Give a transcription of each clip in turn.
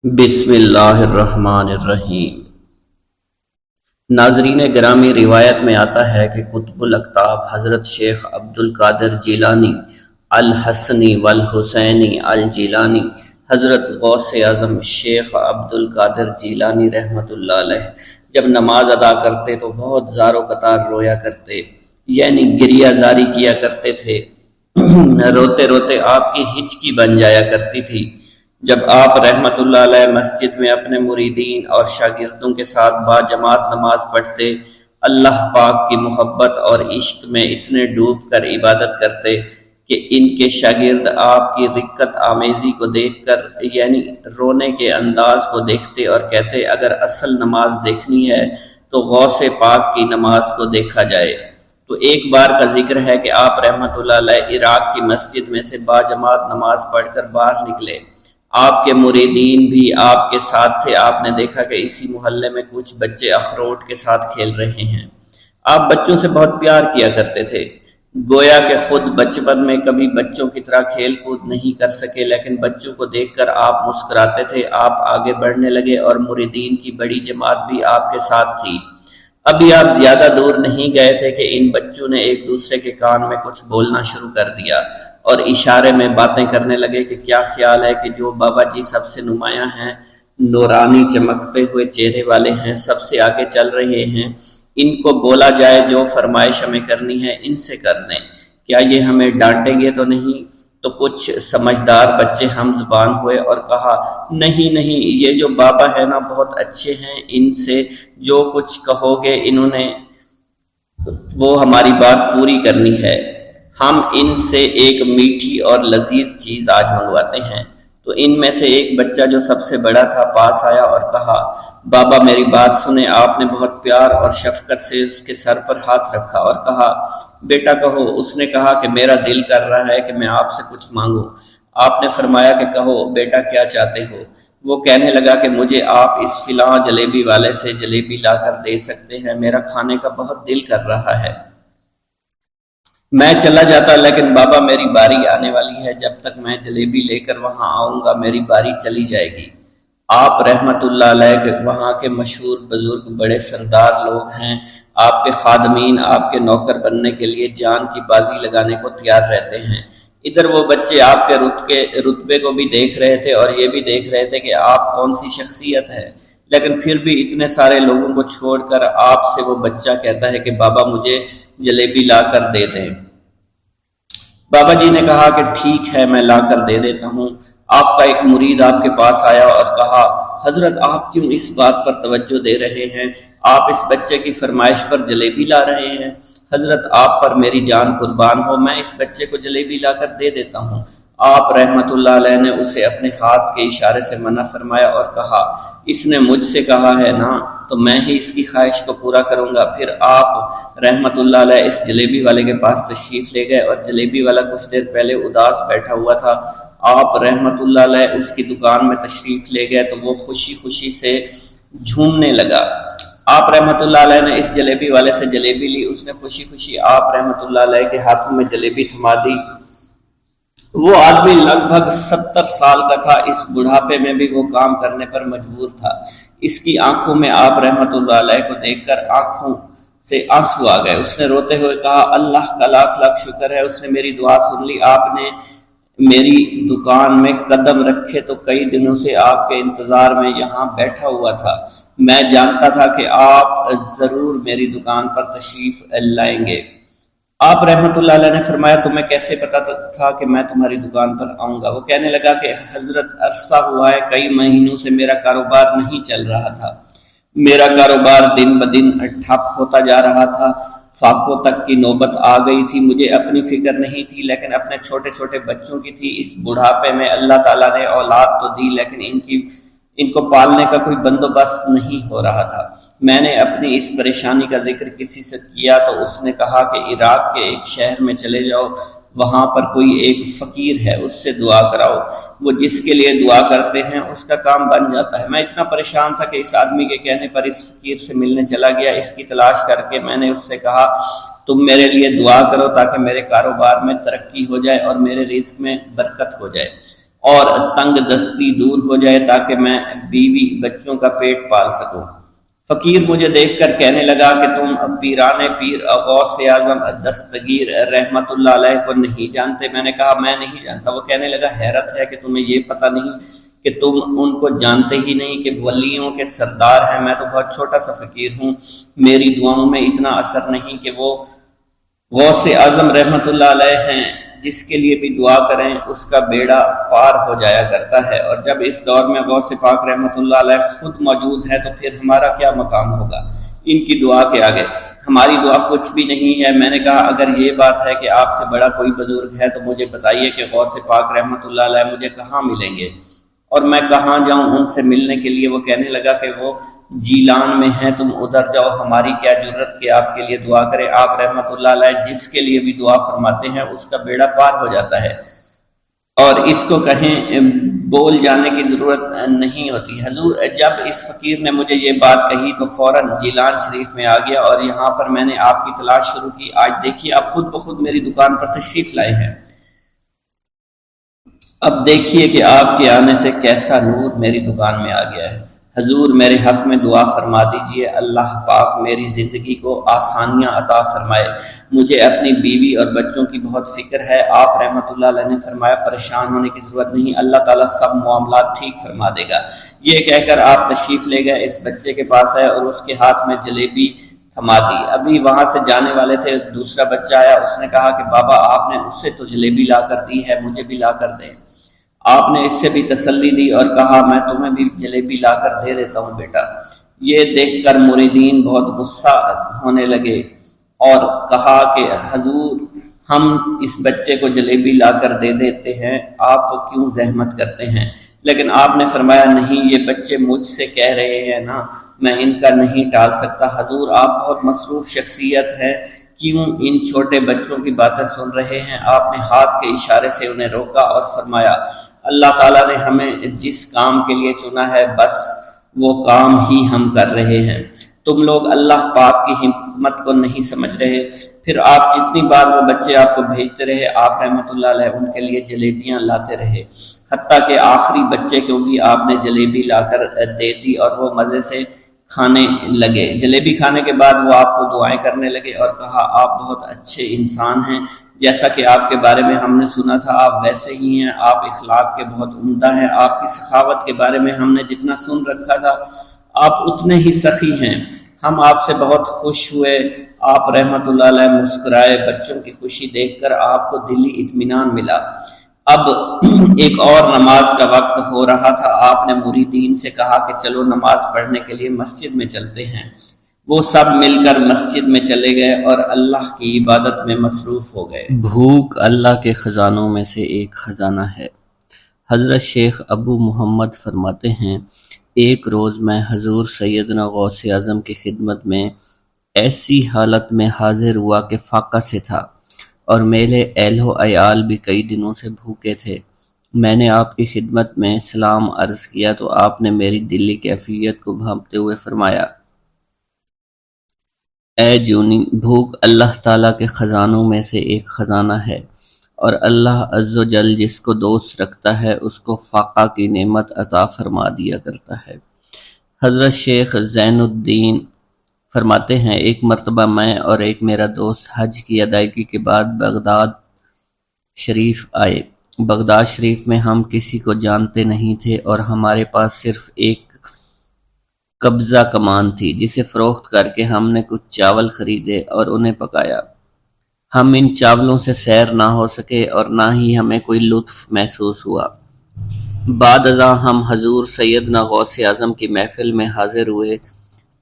بسم اللہ الرحمن الرحیم۔ ناظرین گرامی، روایت میں آتا ہے کہ قطب الاقطاب حضرت شیخ عبد القادر جیلانی الحسنی والحسینی الجیلانی، حضرت غوث اعظم شیخ عبد القادر جیلانی رحمۃ اللہ علیہ جب نماز ادا کرتے تو بہت زار و قطار رویا کرتے، یعنی گریہ زاری کیا کرتے تھے۔ روتے روتے آپ کی ہچکی بن جایا کرتی تھی۔ جب آپ رحمت اللہ علیہ مسجد میں اپنے مریدین اور شاگردوں کے ساتھ باجماعت نماز پڑھتے، اللہ پاک کی محبت اور عشق میں اتنے ڈوب کر عبادت کرتے کہ ان کے شاگرد آپ کی رقت آمیزی کو دیکھ کر، یعنی رونے کے انداز کو دیکھتے اور کہتے اگر اصل نماز دیکھنی ہے تو غوث پاک کی نماز کو دیکھا جائے۔ تو ایک بار کا ذکر ہے کہ آپ رحمت اللہ علیہ عراق کی مسجد میں سے باجماعت نماز پڑھ کر باہر نکلے۔ آپ کے مریدین بھی آپ کے ساتھ تھے۔ آپ نے دیکھا کہ اسی محلے میں کچھ بچے اخروٹ کے ساتھ کھیل رہے ہیں۔ آپ بچوں سے بہت پیار کیا کرتے تھے، گویا کہ خود بچپن میں کبھی بچوں کی طرح کھیل کود نہیں کر سکے، لیکن بچوں کو دیکھ کر آپ مسکراتے تھے۔ آپ آگے بڑھنے لگے اور مریدین کی بڑی جماعت بھی آپ کے ساتھ تھی۔ ابھی آپ زیادہ دور نہیں گئے تھے کہ ان بچوں نے ایک دوسرے کے کان میں کچھ بولنا شروع کر دیا اور اشارے میں باتیں کرنے لگے کہ کیا خیال ہے کہ جو بابا جی سب سے نمایاں ہیں، نورانی چمکتے ہوئے چہرے والے ہیں، سب سے آگے چل رہے ہیں، ان کو بولا جائے جو فرمائش ہمیں کرنی ہے ان سے کر دیں، کیا یہ ہمیں ڈانٹیں گے تو نہیں؟ تو کچھ سمجھدار بچے ہم زبان ہوئے اور کہا نہیں نہیں، یہ جو بابا ہے نا بہت اچھے ہیں، ان سے جو کچھ کہو گے انہوں نے وہ ہماری بات پوری کرنی ہے، ہم ان سے ایک میٹھی اور لذیذ چیز آج منگواتے ہیں۔ تو ان میں سے ایک بچہ جو سب سے بڑا تھا پاس آیا اور کہا بابا میری بات سنیں۔ آپ نے بہت پیار اور شفقت سے اس کے سر پر ہاتھ رکھا اور کہا بیٹا کہو۔ اس نے کہا کہ میرا دل کر رہا ہے کہ میں آپ سے کچھ مانگوں۔ آپ نے فرمایا کہ کہو بیٹا کیا چاہتے ہو؟ وہ کہنے لگا کہ مجھے آپ اس فلاں جلیبی والے سے جلیبی لا کر دے سکتے ہیں، میرا کھانے کا بہت دل کر رہا ہے۔ میں چلا جاتا لیکن بابا میری باری آنے والی ہے، جب تک میں جلیبی لے کر وہاں آؤں گا میری باری چلی جائے گی۔ آپ رحمت اللہ علیہ کے وہاں کے مشہور بزرگ بڑے سردار لوگ ہیں، آپ کے خادمین آپ کے نوکر بننے کے لیے جان کی بازی لگانے کو تیار رہتے ہیں۔ ادھر وہ بچے آپ کے رتبے کو بھی دیکھ رہے تھے اور یہ بھی دیکھ رہے تھے کہ آپ کون سی شخصیت ہے، لیکن پھر بھی اتنے سارے لوگوں کو چھوڑ کر آپ سے وہ بچہ کہتا ہے کہ بابا مجھے جلیبی لا کر دے دیں۔ بابا جی نے کہا کہ ٹھیک ہے میں لا کر دے دیتا ہوں۔ آپ کا ایک مرید آپ کے پاس آیا اور کہا حضرت آپ کیوں اس بات پر توجہ دے رہے ہیں؟ آپ اس بچے کی فرمائش پر جلیبی لا رہے ہیں۔ حضرت آپ پر میری جان قربان ہو، میں اس بچے کو جلیبی لا کر دے دیتا ہوں۔ آپ رحمت اللہ علیہ نے اسے اپنے ہاتھ کے اشارے سے منع فرمایا اور کہا اس نے مجھ سے کہا ہے نا تو میں ہی اس کی خواہش کو پورا کروں گا۔ پھر آپ رحمت اللہ علیہ اس جلیبی والے کے پاس تشریف لے گئے اور جلیبی والا کچھ دیر پہلے اداس بیٹھا ہوا تھا۔ آپ رحمت اللہ علیہ اس کی دکان میں تشریف لے گئے تو وہ خوشی خوشی سے جھومنے لگا۔ آپ رحمت اللہ علیہ نے اس جلیبی والے سے جلیبی لی، اس نے خوشی خوشی آپ رحمت اللہ علیہ کے ہاتھوں میں جلیبی تھما دی۔ وہ آدمی لگ بھگ 70 سال کا تھا، اس بڑھاپے میں بھی وہ کام کرنے پر مجبور تھا۔ اس کی آنکھوں میں آپ رحمت اللہ علیہ کو دیکھ کر آنکھوں سے آنسو آ گئے۔ اس نے روتے ہوئے کہا اللہ کا لاکھ لاکھ شکر ہے، اس نے میری دعا سن لی۔ آپ نے میری دکان میں قدم رکھے تو کئی دنوں سے آپ کے انتظار میں یہاں بیٹھا ہوا تھا۔ میں جانتا تھا کہ آپ ضرور میری دکان پر تشریف لائیں گے۔ آپ رحمت اللہ علیہ نے فرمایا تمہیں کیسے پتا تھا کہ میں تمہاری دکان پر آؤں گا؟ وہ کہنے لگا کہ حضرت عرصہ ہوا ہے، کئی مہینوں سے میرا کاروبار نہیں چل رہا تھا، میرا کاروبار دن بدن ٹھپ ہوتا جا رہا تھا، فاقوں تک کی نوبت آ گئی تھی۔ مجھے اپنی فکر نہیں تھی لیکن اپنے چھوٹے چھوٹے بچوں کی تھی۔ اس بڑھاپے میں اللہ تعالیٰ نے اولاد تو دی لیکن ان کو پالنے کا کوئی بندوبست نہیں ہو رہا تھا۔ میں نے اپنی اس پریشانی کا ذکر کسی سے کیا تو اس نے کہا کہ عراق کے ایک شہر میں چلے جاؤ، وہاں پر کوئی ایک فقیر ہے، اس سے دعا کراؤ، وہ جس کے لیے دعا کرتے ہیں اس کا کام بن جاتا ہے۔ میں اتنا پریشان تھا کہ اس آدمی کے کہنے پر اس فقیر سے ملنے چلا گیا۔ اس کی تلاش کر کے میں نے اس سے کہا تم میرے لیے دعا کرو تاکہ میرے کاروبار میں ترقی ہو جائے اور میرے رزق میں برکت ہو جائے۔ اور تنگ دستی دور ہو جائے تاکہ میں بیوی بچوں کا پیٹ پال سکوں۔ فقیر مجھے دیکھ کر کہنے لگا کہ تم پیران پیر غوث اعظم دستگیر رحمت اللہ علیہ کو نہیں جانتے؟ میں نے کہا میں نہیں جانتا۔ وہ کہنے لگا حیرت ہے کہ تمہیں یہ پتہ نہیں کہ تم ان کو جانتے ہی نہیں کہ ولیوں کے سردار ہیں۔ میں تو بہت چھوٹا سا فقیر ہوں، میری دعاؤں میں اتنا اثر نہیں کہ وہ غوث اعظم رحمت اللہ علیہ ہیں، جس کے لیے بھی دعا کریں اس کا بیڑا پار ہو جایا کرتا ہے، اور جب اس دور میں غوث پاک رحمت اللہ علیہ خود موجود ہے تو پھر ہمارا کیا مقام ہوگا ان کی دعا کے آگے؟ ہماری دعا کچھ بھی نہیں ہے۔ میں نے کہا اگر یہ بات ہے کہ آپ سے بڑا کوئی بزرگ ہے تو مجھے بتائیے کہ غوث پاک رحمت اللہ علیہ مجھے کہاں ملیں گے اور میں کہاں جاؤں ان سے ملنے کے لیے؟ وہ کہنے لگا کہ وہ جیلان میں ہیں، تم ادھر جاؤ، ہماری کیا جرت کہ آپ کے لیے دعا کریں۔ آپ رحمت اللہ علیہ جس کے لیے بھی دعا فرماتے ہیں اس کا بیڑا پار ہو جاتا ہے، اور اس کو کہیں بول جانے کی ضرورت نہیں ہوتی۔ حضور جب اس فقیر نے مجھے یہ بات کہی تو فوراً جیلان شریف میں آ گیا، اور یہاں پر میں نے آپ کی تلاش شروع کی۔ آج دیکھیے آپ خود بخود میری دکان پر تشریف لائے ہیں، اب دیکھیے کہ آپ کے آنے سے کیسا نور میری دکان میں آ گیا ہے۔ حضور میرے حق میں دعا فرما دیجئے، اللہ پاک میری زندگی کو آسانیاں عطا فرمائے، مجھے اپنی بیوی اور بچوں کی بہت فکر ہے۔ آپ رحمت اللہ علیہ نے فرمایا پریشان ہونے کی ضرورت نہیں، اللہ تعالیٰ سب معاملات ٹھیک فرما دے گا۔ یہ کہہ کر آپ تشریف لے گئے، اس بچے کے پاس آئے اور اس کے ہاتھ میں جلیبی تھما دی۔ ابھی وہاں سے جانے والے تھے، دوسرا بچہ آیا، اس نے کہا کہ بابا آپ نے اسے تو جلیبی لا کر دی ہے، مجھے بھی لا کر دیں۔ آپ نے اس سے بھی تسلی دی اور کہا میں تمہیں بھی جلیبی لا کر دے دیتا ہوں بیٹا۔ یہ دیکھ کر مریدین بہت غصہ ہونے لگے اور کہا کہ حضور ہم اس بچے کو جلیبی لا کر دے دیتے ہیں، آپ کیوں زحمت کرتے ہیں؟ لیکن آپ نے فرمایا نہیں، یہ بچے مجھ سے کہہ رہے ہیں نا، میں ان کا نہیں ٹال سکتا۔ حضور آپ بہت مصروف شخصیت ہے، کیوں ان چھوٹے بچوں کی باتیں سن رہے ہیں؟ آپ نے ہاتھ کے اشارے سے انہیں روکا اور فرمایا اللہ تعالیٰ نے ہمیں جس کام کے لیے چنا ہے بس وہ کام ہی ہم کر رہے ہیں، تم لوگ اللہ پاک کی حکمت کو نہیں سمجھ رہے۔ پھر آپ جتنی بار وہ بچے آپ کو بھیجتے رہے، آپ رحمت اللہ علیہ ان کے لیے جلیبیاں لاتے رہے، حتیٰ کہ آخری بچے کو بھی آپ نے جلیبی لا کر دے دی اور وہ مزے سے کھانے لگے۔ جلیبی کھانے کے بعد وہ آپ کو دعائیں کرنے لگے اور کہا آپ بہت اچھے انسان ہیں، جیسا کہ آپ کے بارے میں ہم نے سنا تھا آپ ویسے ہی ہیں، آپ اخلاق کے بہت عمدہ ہیں، آپ کی سخاوت کے بارے میں ہم نے جتنا سن رکھا تھا آپ اتنے ہی سخی ہیں، ہم آپ سے بہت خوش ہوئے۔ آپ رحمت اللہ علیہ مسکرائے، بچوں کی خوشی دیکھ کر آپ کو دلی اطمینان ملا۔ اب ایک اور نماز کا وقت ہو رہا تھا، آپ نے مریدین سے کہا کہ چلو نماز پڑھنے کے لیے مسجد میں چلتے ہیں۔ وہ سب مل کر مسجد میں چلے گئے اور اللہ کی عبادت میں مصروف ہو گئے۔ بھوک اللہ کے خزانوں میں سے ایک خزانہ ہے۔ حضرت شیخ ابو محمد فرماتے ہیں ایک روز میں حضور سیدنا غوث اعظم کی خدمت میں ایسی حالت میں حاضر ہوا کہ فاقہ سے تھا، اور میرے اہل و عیال بھی کئی دنوں سے بھوکے تھے۔ میں نے آپ کی خدمت میں سلام عرض کیا تو آپ نے میری دلی کیفیت کو بھانپتے ہوئے فرمایا اے جونی، بھوک اللہ تعالیٰ کے خزانوں میں سے ایک خزانہ ہے، اور اللہ عز و جل جس کو دوست رکھتا ہے اس کو فاقہ کی نعمت عطا فرما دیا کرتا ہے۔ حضرت شیخ زین الدین فرماتے ہیں ایک مرتبہ میں اور ایک میرا دوست حج کی ادائیگی کے بعد بغداد شریف آئے۔ بغداد شریف میں ہم کسی کو جانتے نہیں تھے اور ہمارے پاس صرف ایک قبضہ کمان تھی، جسے فروخت کر کے ہم نے کچھ چاول خریدے اور انہیں پکایا۔ ہم ان چاولوں سے سیر نہ ہو سکے اور نہ ہی ہمیں کوئی لطف محسوس ہوا۔ بعد ازاں ہم حضور سیدنا غوث اعظم کی محفل میں حاضر ہوئے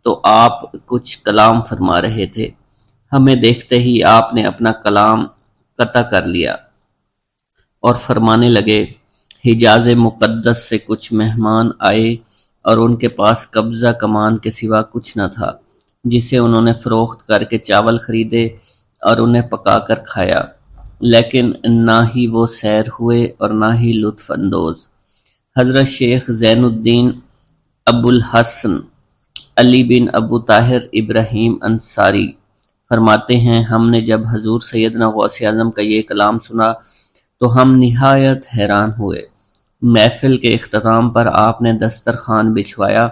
تو آپ کچھ کلام فرما رہے تھے۔ ہمیں دیکھتے ہی آپ نے اپنا کلام قطع کر لیا اور فرمانے لگے حجاز مقدس سے کچھ مہمان آئے اور ان کے پاس قبضہ کمان کے سوا کچھ نہ تھا، جسے انہوں نے فروخت کر کے چاول خریدے اور انہیں پکا کر کھایا، لیکن نہ ہی وہ سیر ہوئے اور نہ ہی لطف اندوز۔ حضرت شیخ زین الدین ابو الحسن علی بن ابو طاہر ابراہیم انصاری فرماتے ہیں ہم نے جب حضور سیدنا غوث اعظم کا یہ کلام سنا تو ہم نہایت حیران ہوئے۔ محفل کے اختتام پر آپ نے دسترخوان بچھوایا۔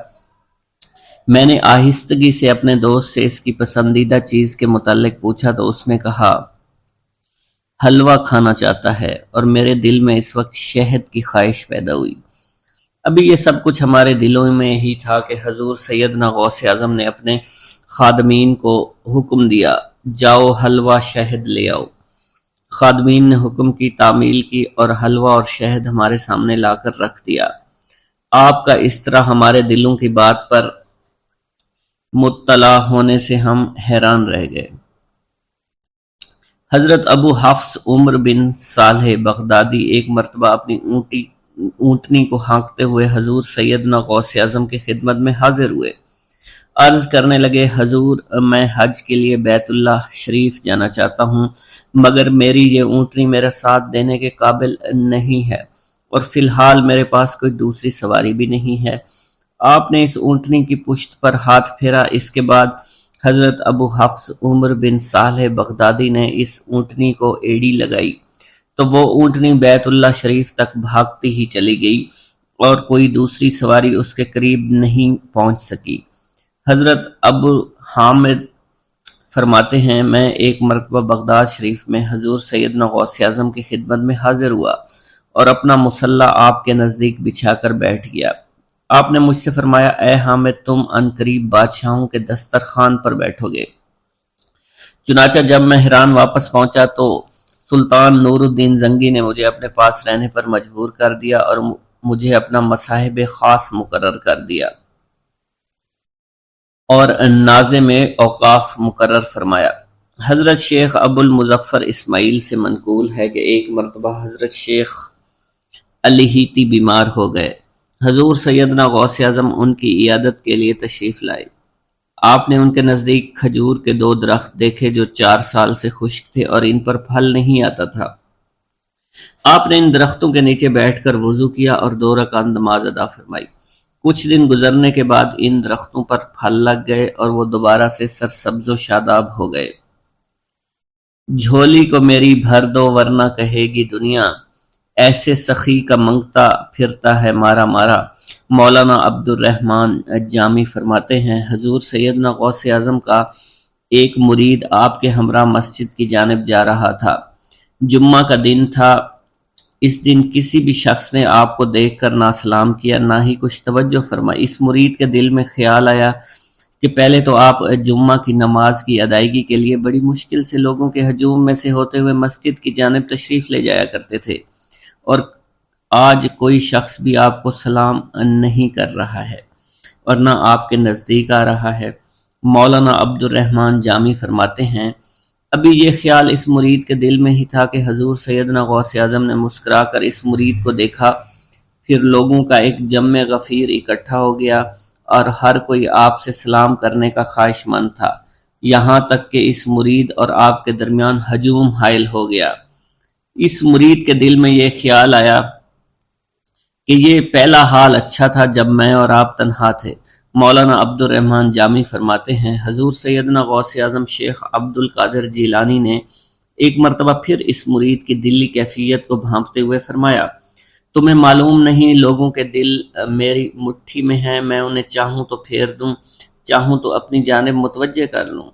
میں نے آہستگی سے اپنے دوست سے اس کی پسندیدہ چیز کے متعلق پوچھا تو اس نے کہا حلوہ کھانا چاہتا ہے، اور میرے دل میں اس وقت شہد کی خواہش پیدا ہوئی۔ ابھی یہ سب کچھ ہمارے دلوں میں ہی تھا کہ حضور سیدنا غوث اعظم نے اپنے خادمین کو حکم دیا جاؤ حلوہ شہد لے آؤ۔ خادمین نے حکم کی، تعمیل کی، اور حلوہ اور شہد ہمارے سامنے لا کر رکھ دیا۔ آپ کا اس طرح ہمارے دلوں کی بات پر مطلع ہونے سے ہم حیران رہ گئے۔ حضرت ابو حفص عمر بن صالح بغدادی ایک مرتبہ اپنی اونٹنی کو ہانکتے ہوئے حضور سیدنا غوث اعظم کی خدمت میں حاضر ہوئے۔ عرض کرنے لگے حضور میں حج کے لیے بیت اللہ شریف جانا چاہتا ہوں، مگر میری یہ اونٹنی میرا ساتھ دینے کے قابل نہیں ہے، اور فی الحال میرے پاس کوئی دوسری سواری بھی نہیں ہے۔ آپ نے اس اونٹنی کی پشت پر ہاتھ پھیرا۔ اس کے بعد حضرت ابو حفص عمر بن صالح بغدادی نے اس اونٹنی کو ایڑی لگائی تو وہ اونٹنی بیت اللہ شریف تک بھاگتی ہی چلی گئی اور کوئی دوسری سواری اس کے قریب نہیں پہنچ سکی۔ حضرت ابو حامد فرماتے ہیں میں ایک مرتبہ بغداد شریف میں حضور سیدنا غوث اعظم کی خدمت میں حاضر ہوا اور اپنا مصلی آپ کے نزدیک بچھا کر بیٹھ گیا۔ آپ نے مجھ سے فرمایا اے حامد تم عنقریب بادشاہوں کے دسترخوان پر بیٹھو گے۔ چنانچہ جب میں حران واپس پہنچا تو سلطان نور الدین زنگی نے مجھے اپنے پاس رہنے پر مجبور کر دیا اور مجھے اپنا مصاحب خاص مقرر کر دیا اور ناظم اوقاف مقرر فرمایا۔ حضرت شیخ ابو المظفر اسماعیل سے منقول ہے کہ ایک مرتبہ حضرت شیخ الہیتی بیمار ہو گئے۔ حضور سیدنا غوث اعظم ان کی عیادت کے لیے تشریف لائے۔ آپ نے ان کے نزدیک کھجور کے 2 درخت دیکھے جو 4 سال سے خشک تھے اور ان پر پھل نہیں آتا تھا۔ آپ نے ان درختوں کے نیچے بیٹھ کر وضو کیا اور 2 رکعت نماز ادا فرمائی۔ کچھ دن گزرنے کے بعد ان درختوں پر پھل لگ گئے اور وہ دوبارہ سے سرسبز و شاداب ہو گئے۔ جھولی کو میری بھر دو ورنہ کہے گی دنیا، ایسے سخی کا منگتا پھرتا ہے مارا مارا۔ مولانا عبد الرحمن جامی فرماتے ہیں حضور سیدنا غوث اعظم کا ایک مرید آپ کے ہمراہ مسجد کی جانب جا رہا تھا۔ جمعہ کا دن تھا۔ اس دن کسی بھی شخص نے آپ کو دیکھ کر نہ سلام کیا نہ ہی کچھ توجہ فرمائی۔ اس مرید کے دل میں خیال آیا کہ پہلے تو آپ جمعہ کی نماز کی ادائیگی کے لیے بڑی مشکل سے لوگوں کے ہجوم میں سے ہوتے ہوئے مسجد کی جانب تشریف لے جایا کرتے تھے، اور آج کوئی شخص بھی آپ کو سلام نہیں کر رہا ہے اور نہ آپ کے نزدیک آ رہا ہے۔ مولانا عبد الرحمن جامی فرماتے ہیں ابھی یہ خیال اس مرید کے دل میں ہی تھا کہ حضور سیدنا غوث اعظم نے مسکرا کر اس مرید کو دیکھا، پھر لوگوں کا ایک جمع غفیر اکٹھا ہو گیا اور ہر کوئی آپ سے سلام کرنے کا خواہش مند تھا، یہاں تک کہ اس مرید اور آپ کے درمیان ہجوم حائل ہو گیا۔ اس مرید کے دل میں یہ خیال آیا کہ یہ پہلا حال اچھا تھا جب میں اور آپ تنہا تھے۔ مولانا عبد الرحمن جامی فرماتے ہیں حضور سیدنا غوث اعظم شیخ عبد القادر جیلانی نے ایک مرتبہ پھر اس مرید کی دلی کیفیت کو بھانپتے ہوئے فرمایا تمہیں معلوم نہیں لوگوں کے دل میری مٹھی میں ہیں، میں انہیں چاہوں تو پھیر دوں، چاہوں تو اپنی جانب متوجہ کر لوں۔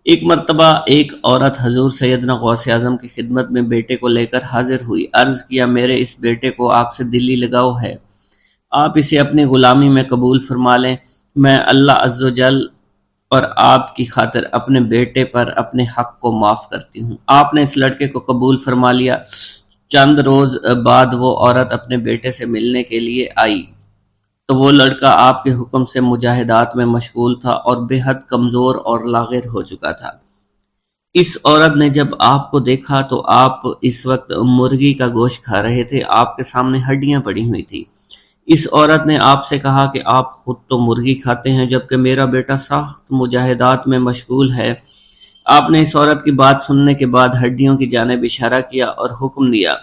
ایک مرتبہ ایک عورت حضور سیدنا غوث اعظم کی خدمت میں بیٹے کو لے کر حاضر ہوئی۔ عرض کیا میرے اس بیٹے کو آپ سے دلی لگاؤ ہے، آپ اسے اپنی غلامی میں قبول فرما لیں، میں اللہ عز و جل اور آپ کی خاطر اپنے بیٹے پر اپنے حق کو معاف کرتی ہوں۔ آپ نے اس لڑکے کو قبول فرما لیا۔ چند روز بعد وہ عورت اپنے بیٹے سے ملنے کے لیے آئی تو وہ لڑکا آپ کے حکم سے مجاہدات میں مشغول تھا اور بے حد کمزور اور لاغر ہو چکا تھا۔ اس عورت نے جب آپ کو دیکھا تو آپ اس وقت مرغی کا گوشت کھا رہے تھے، آپ کے سامنے ہڈیاں پڑی ہوئی تھی۔ اس عورت نے آپ سے کہا کہ آپ خود تو مرغی کھاتے ہیں جبکہ میرا بیٹا سخت مجاہدات میں مشغول ہے۔ آپ نے اس عورت کی بات سننے کے بعد ہڈیوں کی جانب اشارہ کیا اور حکم دیا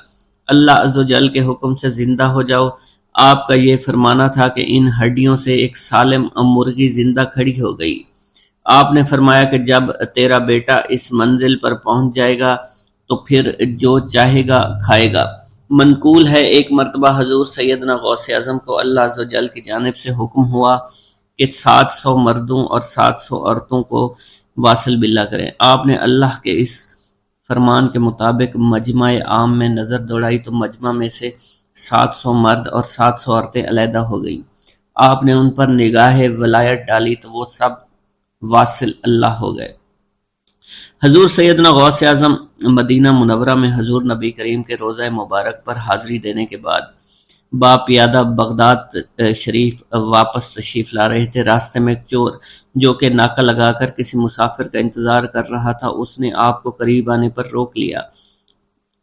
اللہ عز و جل کے حکم سے زندہ ہو جاؤ۔ آپ کا یہ فرمانا تھا کہ ان ہڈیوں سے ایک سالم مرغی زندہ کھڑی ہو گئی۔ آپ نے فرمایا کہ جب تیرا بیٹا اس منزل پر پہنچ جائے گا تو پھر جو چاہے گا کھائے گا، منقول ہے ایک مرتبہ حضور سیدنا غوث اعظم کو اللہ عز و جل کی جانب سے حکم ہوا کہ 700 مردوں اور 700 عورتوں کو واصل باللہ کریں۔ آپ نے اللہ کے اس فرمان کے مطابق مجمع عام میں نظر دوڑائی تو مجمع میں سے 700 مرد اور 700 عورتیں علیحدہ ہو گئیں۔ آپ نے ان پر نگاہ ولایت ڈالی تو وہ سب واصل اللہ ہو گئے۔ حضور سیدنا غوث اعظم مدینہ منورہ میں حضور نبی کریم کے روضہ مبارک پر حاضری دینے کے بعد با پیادہ بغداد شریف واپس تشریف لا رہے تھے۔ راستے میں ایک چور جو کہ ناکہ لگا کر کسی مسافر کا انتظار کر رہا تھا، اس نے آپ کو قریب آنے پر روک لیا۔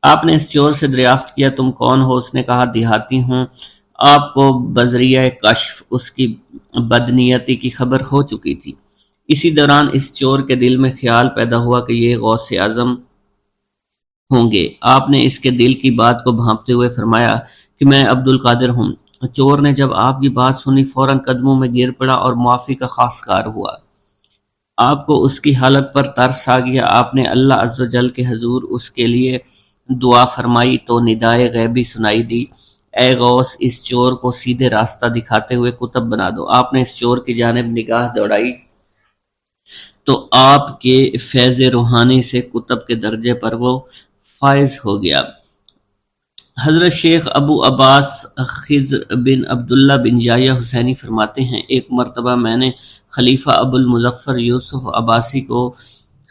آپ نے اس چور سے دریافت کیا تم کون ہو؟ اس نے کہا دیہاتی ہوں۔ آپ کو بذریعہ کشف اس کی بدنیتی کی خبر ہو چکی تھی۔ اسی دوران اس چور کے دل میں خیال پیدا ہوا کہ یہ غوث اعظم ہوں گے۔ آپ نے اس کے دل کی بات کو بھانپتے ہوئے فرمایا کہ میں عبد القادر ہوں۔ چور نے جب آپ کی بات سنی فوراً قدموں میں گر پڑا اور معافی کا خواستگار ہوا۔ آپ کو اس کی حالت پر ترس آ گیا۔ آپ نے اللہ عز و جل کے حضور اس کے لیے دعا فرمائی تو ندائے غیبی سنائی دی، اے غوث اس چور کو سیدھے راستہ دکھاتے ہوئے قطب بنا دو۔ آپ نے اس چور کی جانب نگاہ دوڑائی تو آپ کے فیض روحانی سے قطب کے درجے پر وہ فائز ہو گیا۔ حضرت شیخ ابو عباس خضر بن عبداللہ بن یحییٰ حسینی فرماتے ہیں ایک مرتبہ میں نے خلیفہ ابو المظفر یوسف عباسی کو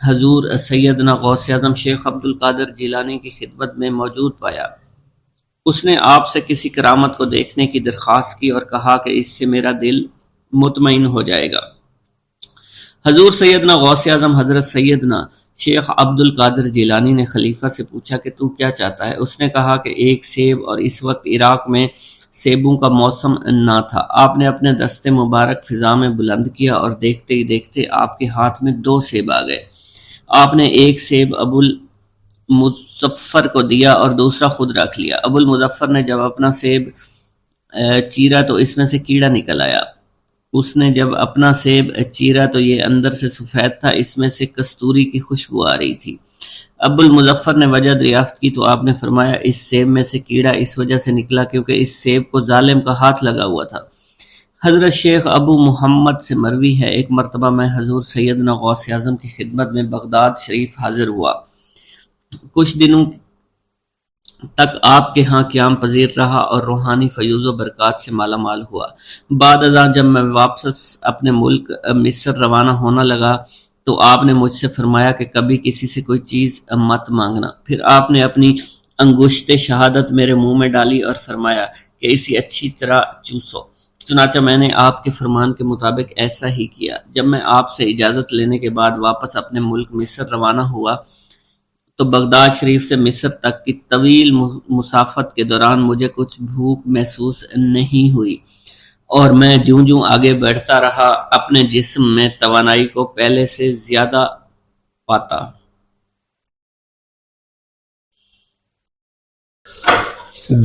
حضور سیدنا غوث اعظم شیخ عبد القادر جیلانی کی خدمت میں موجود پایا۔ اس نے آپ سے کسی کرامت کو دیکھنے کی درخواست کی اور کہا کہ اس سے میرا دل مطمئن ہو جائے گا۔ حضور سیدنا غوث اعظم حضرت سیدنا شیخ عبد القادر جیلانی نے خلیفہ سے پوچھا کہ تو کیا چاہتا ہے؟ اس نے کہا کہ ایک سیب، اور اس وقت عراق میں سیبوں کا موسم نہ تھا۔ آپ نے اپنے دست مبارک فضا میں بلند کیا اور دیکھتے ہی دیکھتے آپ کے ہاتھ میں 2 سیب آ گئے۔ آپ نے ایک سیب ابو المظفر کو دیا اور دوسرا خود رکھ لیا۔ ابو المظفر نے جب اپنا سیب چیرا تو اس میں سے کیڑا نکل آیا۔ اس نے جب اپنا سیب چیرا تو یہ اندر سے سفید تھا، اس میں سے کستوری کی خوشبو آ رہی تھی۔ ابو المظفر نے وجہ دریافت کی تو آپ نے فرمایا اس سیب میں سے کیڑا اس وجہ سے نکلا کیونکہ اس سیب کو ظالم کا ہاتھ لگا ہوا تھا۔ حضرت شیخ ابو محمد سے مروی ہے ایک مرتبہ میں حضور سیدنا غوث اعظم کی خدمت میں بغداد شریف حاضر ہوا۔ کچھ دنوں تک آپ کے ہاں قیام پذیر رہا اور روحانی فیوز و برکات سے مالا مال ہوا۔ بعد ازاں جب میں واپس اپنے ملک مصر روانہ ہونا لگا تو آپ نے مجھ سے فرمایا کہ کبھی کسی سے کوئی چیز مت مانگنا۔ پھر آپ نے اپنی انگشت شہادت میرے منہ میں ڈالی اور فرمایا کہ اسے اچھی طرح چوسو۔ چنانچہ میں نے آپ کے فرمان کے مطابق ایسا ہی کیا۔ جب میں آپ سے اجازت لینے کے بعد واپس اپنے ملک مصر روانہ ہوا تو بغداد شریف سے مصر تک کی طویل مسافت کے دوران مجھے کچھ بھوک محسوس نہیں ہوئی اور میں جوں جوں آگے بڑھتا رہا اپنے جسم میں توانائی کو پہلے سے زیادہ پاتا۔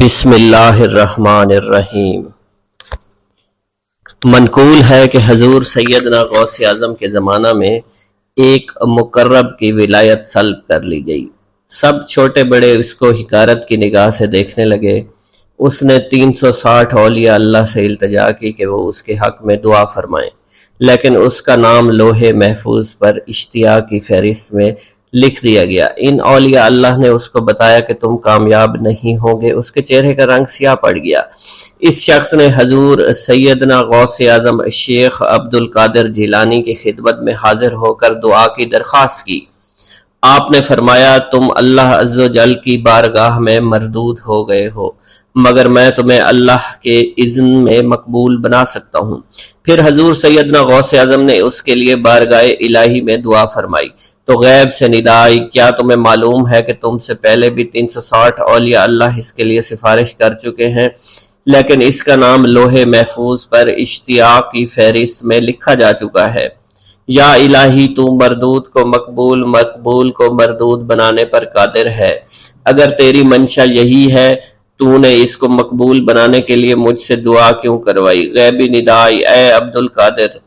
بسم اللہ الرحمن الرحیم۔ منقول ہے کہ حضور سیدنا غوث اعظم کے زمانہ میں ایک مقرب کی ولایت سلب کر لی گئی۔ سب چھوٹے بڑے اس کو حقارت کی نگاہ سے دیکھنے لگے۔ اس نے 360 اولیاء اللہ سے التجا کی کہ وہ اس کے حق میں دعا فرمائیں، لیکن اس کا نام لوح محفوظ پر اشتیاق کی فہرست میں لکھ دیا گیا۔ ان اولیاء اللہ نے اس کو بتایا کہ تم کامیاب نہیں ہوں گے۔ اس کے چہرے کا رنگ سیاہ پڑ گیا۔ اس شخص نے حضور سیدنا غوث اعظم شیخ عبد القادر جیلانی کی خدمت میں حاضر ہو کر دعا کی درخواست کی۔ آپ نے فرمایا تم اللہ عز و جل کی بارگاہ میں مردود ہو گئے ہو، مگر میں تمہیں اللہ کے اذن میں مقبول بنا سکتا ہوں۔ پھر حضور سیدنا غوث اعظم نے اس کے لیے بارگاہ الہی میں دعا فرمائی تو غیب سے ندا آئی، کیا تمہیں معلوم ہے کہ تم سے پہلے بھی 360 اولیاء اللہ اس کے لیے سفارش کر چکے ہیں، لیکن اس کا نام لوح محفوظ پر اشتیاق کی فہرست میں لکھا جا چکا ہے۔ یا الہی تو مردود کو مقبول، مقبول کو مردود بنانے پر قادر ہے۔ اگر تیری منشا یہی ہے تو نے اس کو مقبول بنانے کے لیے مجھ سے دعا کیوں کروائی؟ غیبی ندا آئی، اے عبد القادر،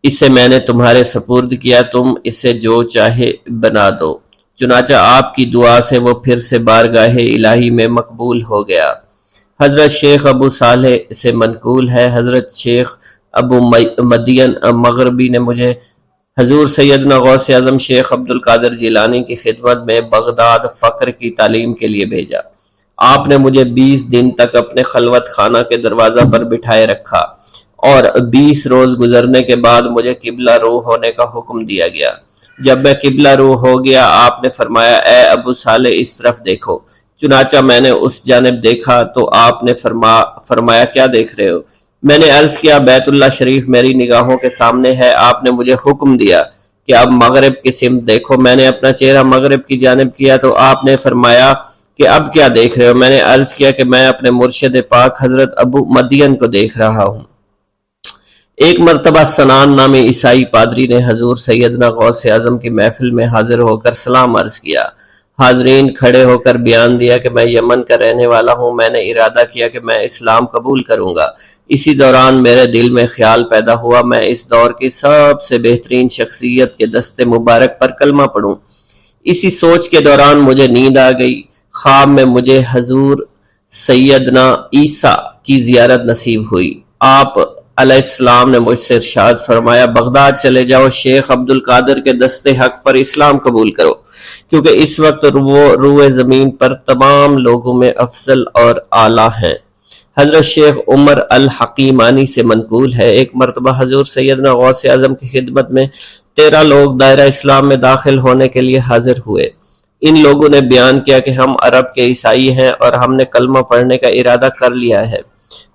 اسے میں نے تمہارے سپرد کیا، تم اسے جو چاہے بنا دو۔ چنانچہ آپ کی دعا سے وہ پھر سے بارگاہ الہی میں مقبول ہو گیا۔ حضرت شیخ ابو صالح سے منقول ہے، حضرت شیخ ابو مدین مغربی نے مجھے حضور سیدنا غوث اعظم شیخ عبد القادر جیلانی کی خدمت میں بغداد فقر کی تعلیم کے لیے بھیجا۔ آپ نے مجھے 20 دن تک اپنے خلوت خانہ کے دروازہ پر بٹھائے رکھا اور 20 روز گزرنے کے بعد مجھے قبلہ رو ہونے کا حکم دیا گیا۔ جب میں قبلہ رو ہو گیا، آپ نے فرمایا اے ابو صالح اس طرف دیکھو۔ چنانچہ میں نے اس جانب دیکھا تو آپ نے فرمایا کیا دیکھ رہے ہو؟ میں نے عرض کیا بیت اللہ شریف میری نگاہوں کے سامنے ہے۔ آپ نے مجھے حکم دیا کہ اب مغرب کی سمت دیکھو۔ میں نے اپنا چہرہ مغرب کی جانب کیا تو آپ نے فرمایا کہ اب کیا دیکھ رہے ہو؟ میں نے عرض کیا کہ میں اپنے مرشد پاک حضرت ابو مدین کو دیکھ رہا ہوں۔ ایک مرتبہ سنان نامی عیسائی پادری نے حضور سیدنا غوث اعظم کی محفل میں حاضر ہو کر سلام عرض کیا۔ حاضرین کھڑے ہو کر بیان دیا کہ میں یمن کا رہنے والا ہوں۔ میں نے ارادہ کیا کہ میں اسلام قبول کروں گا۔ اسی دوران میرے دل میں خیال پیدا ہوا میں اس دور کی سب سے بہترین شخصیت کے دست مبارک پر کلمہ پڑھوں۔ اسی سوچ کے دوران مجھے نیند آ گئی۔ خواب میں مجھے حضور سیدنا عیسیٰ کی زیارت نصیب ہوئی۔ آپ علیہ السلام نے مجھ سے ارشاد فرمایا بغداد چلے جاؤ، شیخ عبد القادر کے دست حق پر اسلام قبول کرو، کیونکہ اس وقت وہ روئے زمین پر تمام لوگوں میں افضل اور اعلیٰ ہیں۔ حضرت شیخ عمر الحکیمانی سے منقول ہے، ایک مرتبہ حضور سیدنا غوث اعظم کی خدمت میں 13 لوگ دائرہ اسلام میں داخل ہونے کے لیے حاضر ہوئے۔ ان لوگوں نے بیان کیا کہ ہم عرب کے عیسائی ہیں اور ہم نے کلمہ پڑھنے کا ارادہ کر لیا ہے۔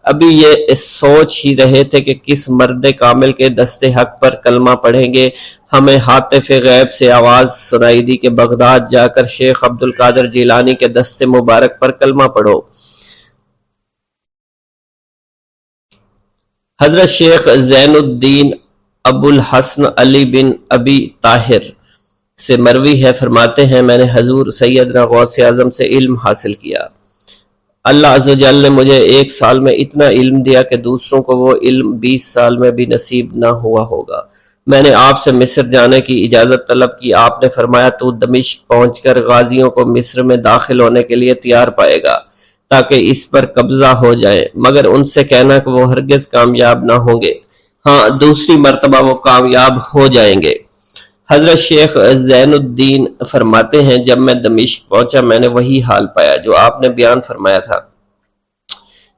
ابھی یہ سوچ ہی رہے تھے کہ کس مرد کامل کے دست حق پر کلمہ پڑھیں گے۔ ہمیں ہاتف غیب سے آواز سنائی دی کہ بغداد جا کر شیخ عبد القادر جیلانی کے دست مبارک پر کلمہ پڑھو۔ حضرت شیخ زین الدین ابو الحسن علی بن ابی طاہر سے مروی ہے، فرماتے ہیں میں نے حضور سیدنا غوث اعظم سے علم حاصل کیا۔ اللہ عز و جل نے مجھے 1 سال میں اتنا علم دیا کہ دوسروں کو وہ علم 20 سال میں بھی نصیب نہ ہوا ہوگا۔ میں نے آپ سے مصر جانے کی اجازت طلب کی۔ آپ نے فرمایا تو دمشق پہنچ کر غازیوں کو مصر میں داخل ہونے کے لیے تیار پائے گا تاکہ اس پر قبضہ ہو جائے، مگر ان سے کہنا کہ وہ ہرگز کامیاب نہ ہوں گے، ہاں دوسری مرتبہ وہ کامیاب ہو جائیں گے۔ حضرت شیخ زین الدین فرماتے ہیں جب میں دمشق پہنچا میں نے وہی حال پایا جو آپ نے بیان فرمایا تھا۔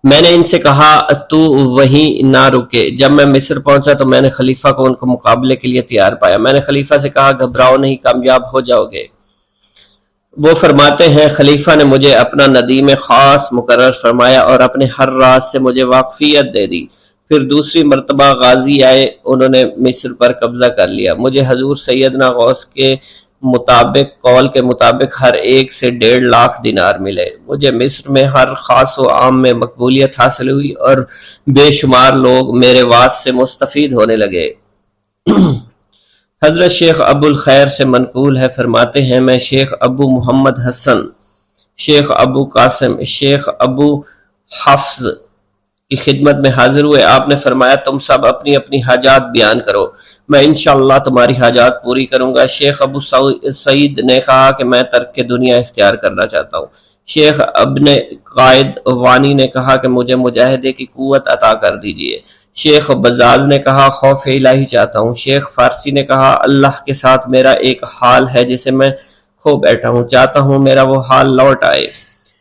میں نے ان سے کہا تو وہیں نہ رکے۔ جب میں مصر پہنچا تو میں نے خلیفہ کو ان کو مقابلے کے لیے تیار پایا۔ میں نے خلیفہ سے کہا گھبراؤ نہیں، کامیاب ہو جاؤ گے۔ وہ فرماتے ہیں خلیفہ نے مجھے اپنا ندیم خاص مقرر فرمایا اور اپنے ہر راز سے مجھے واقفیت دے دی۔ پھر دوسری مرتبہ غازی آئے، انہوں نے مصر پر قبضہ کر لیا۔ مجھے حضور سیدنا غوث کے قول کے مطابق ہر ایک سے 1.5 لاکھ دینار ملے۔ مجھے مصر میں ہر خاص و عام میں مقبولیت حاصل ہوئی اور بے شمار لوگ میرے واعظ سے مستفید ہونے لگے۔ حضرت شیخ ابو الخیر سے منقول ہے، فرماتے ہیں میں شیخ ابو محمد حسن، شیخ ابو قاسم، شیخ ابو حفظ کی خدمت میں حاضر ہوئے۔ آپ نے فرمایا تم سب اپنی اپنی حاجات بیان کرو، میں انشاءاللہ تمہاری حاجات پوری کروں گا۔ شیخ ابو سعید نے کہا کہ میں ترک دنیا اختیار کرنا چاہتا ہوں۔ شیخ ابن قائد وانی نے کہا کہ مجھے مجاہدے کی قوت عطا کر دیجئے۔ شیخ بزاز نے کہا خوف الہی چاہتا ہوں۔ شیخ فارسی نے کہا اللہ کے ساتھ میرا ایک حال ہے جسے میں کھو بیٹھا ہوں، چاہتا ہوں میرا وہ حال لوٹ آئے۔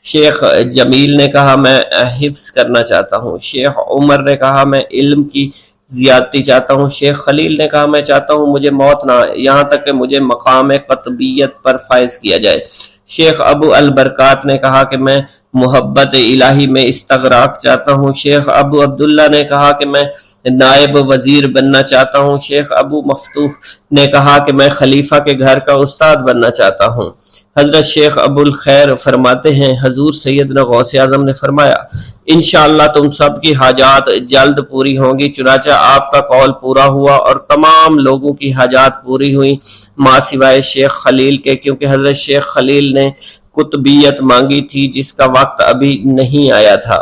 شیخ جمیل نے کہا میں حفظ کرنا چاہتا ہوں۔ شیخ عمر نے کہا میں علم کی زیادتی چاہتا ہوں۔ شیخ خلیل نے کہا میں چاہتا ہوں مجھے موت نہ آئے، یہاں تک کہ مجھے مقام قطبیت پر فائز کیا جائے۔ شیخ ابو البرکات نے کہا کہ میں محبت الہی میں استغراق چاہتا ہوں۔ شیخ ابو عبداللہ نے کہا کہ میں نائب وزیر بننا چاہتا ہوں۔ شیخ ابو مفتوح نے کہا کہ میں خلیفہ کے گھر کا استاد بننا چاہتا ہوں۔ حضرت شیخ ابو الخیر فرماتے ہیں حضور سیدنا غوث اعظم نے فرمایا انشاءاللہ تم سب کی حاجات جلد پوری ہوں گی۔ چنانچہ آپ کا قول پورا ہوا اور تمام لوگوں کی حاجات پوری ہوئیں ماں سوائے شیخ خلیل کے، کیونکہ حضرت شیخ خلیل نے قطبیت مانگی تھی جس کا وقت ابھی نہیں آیا تھا۔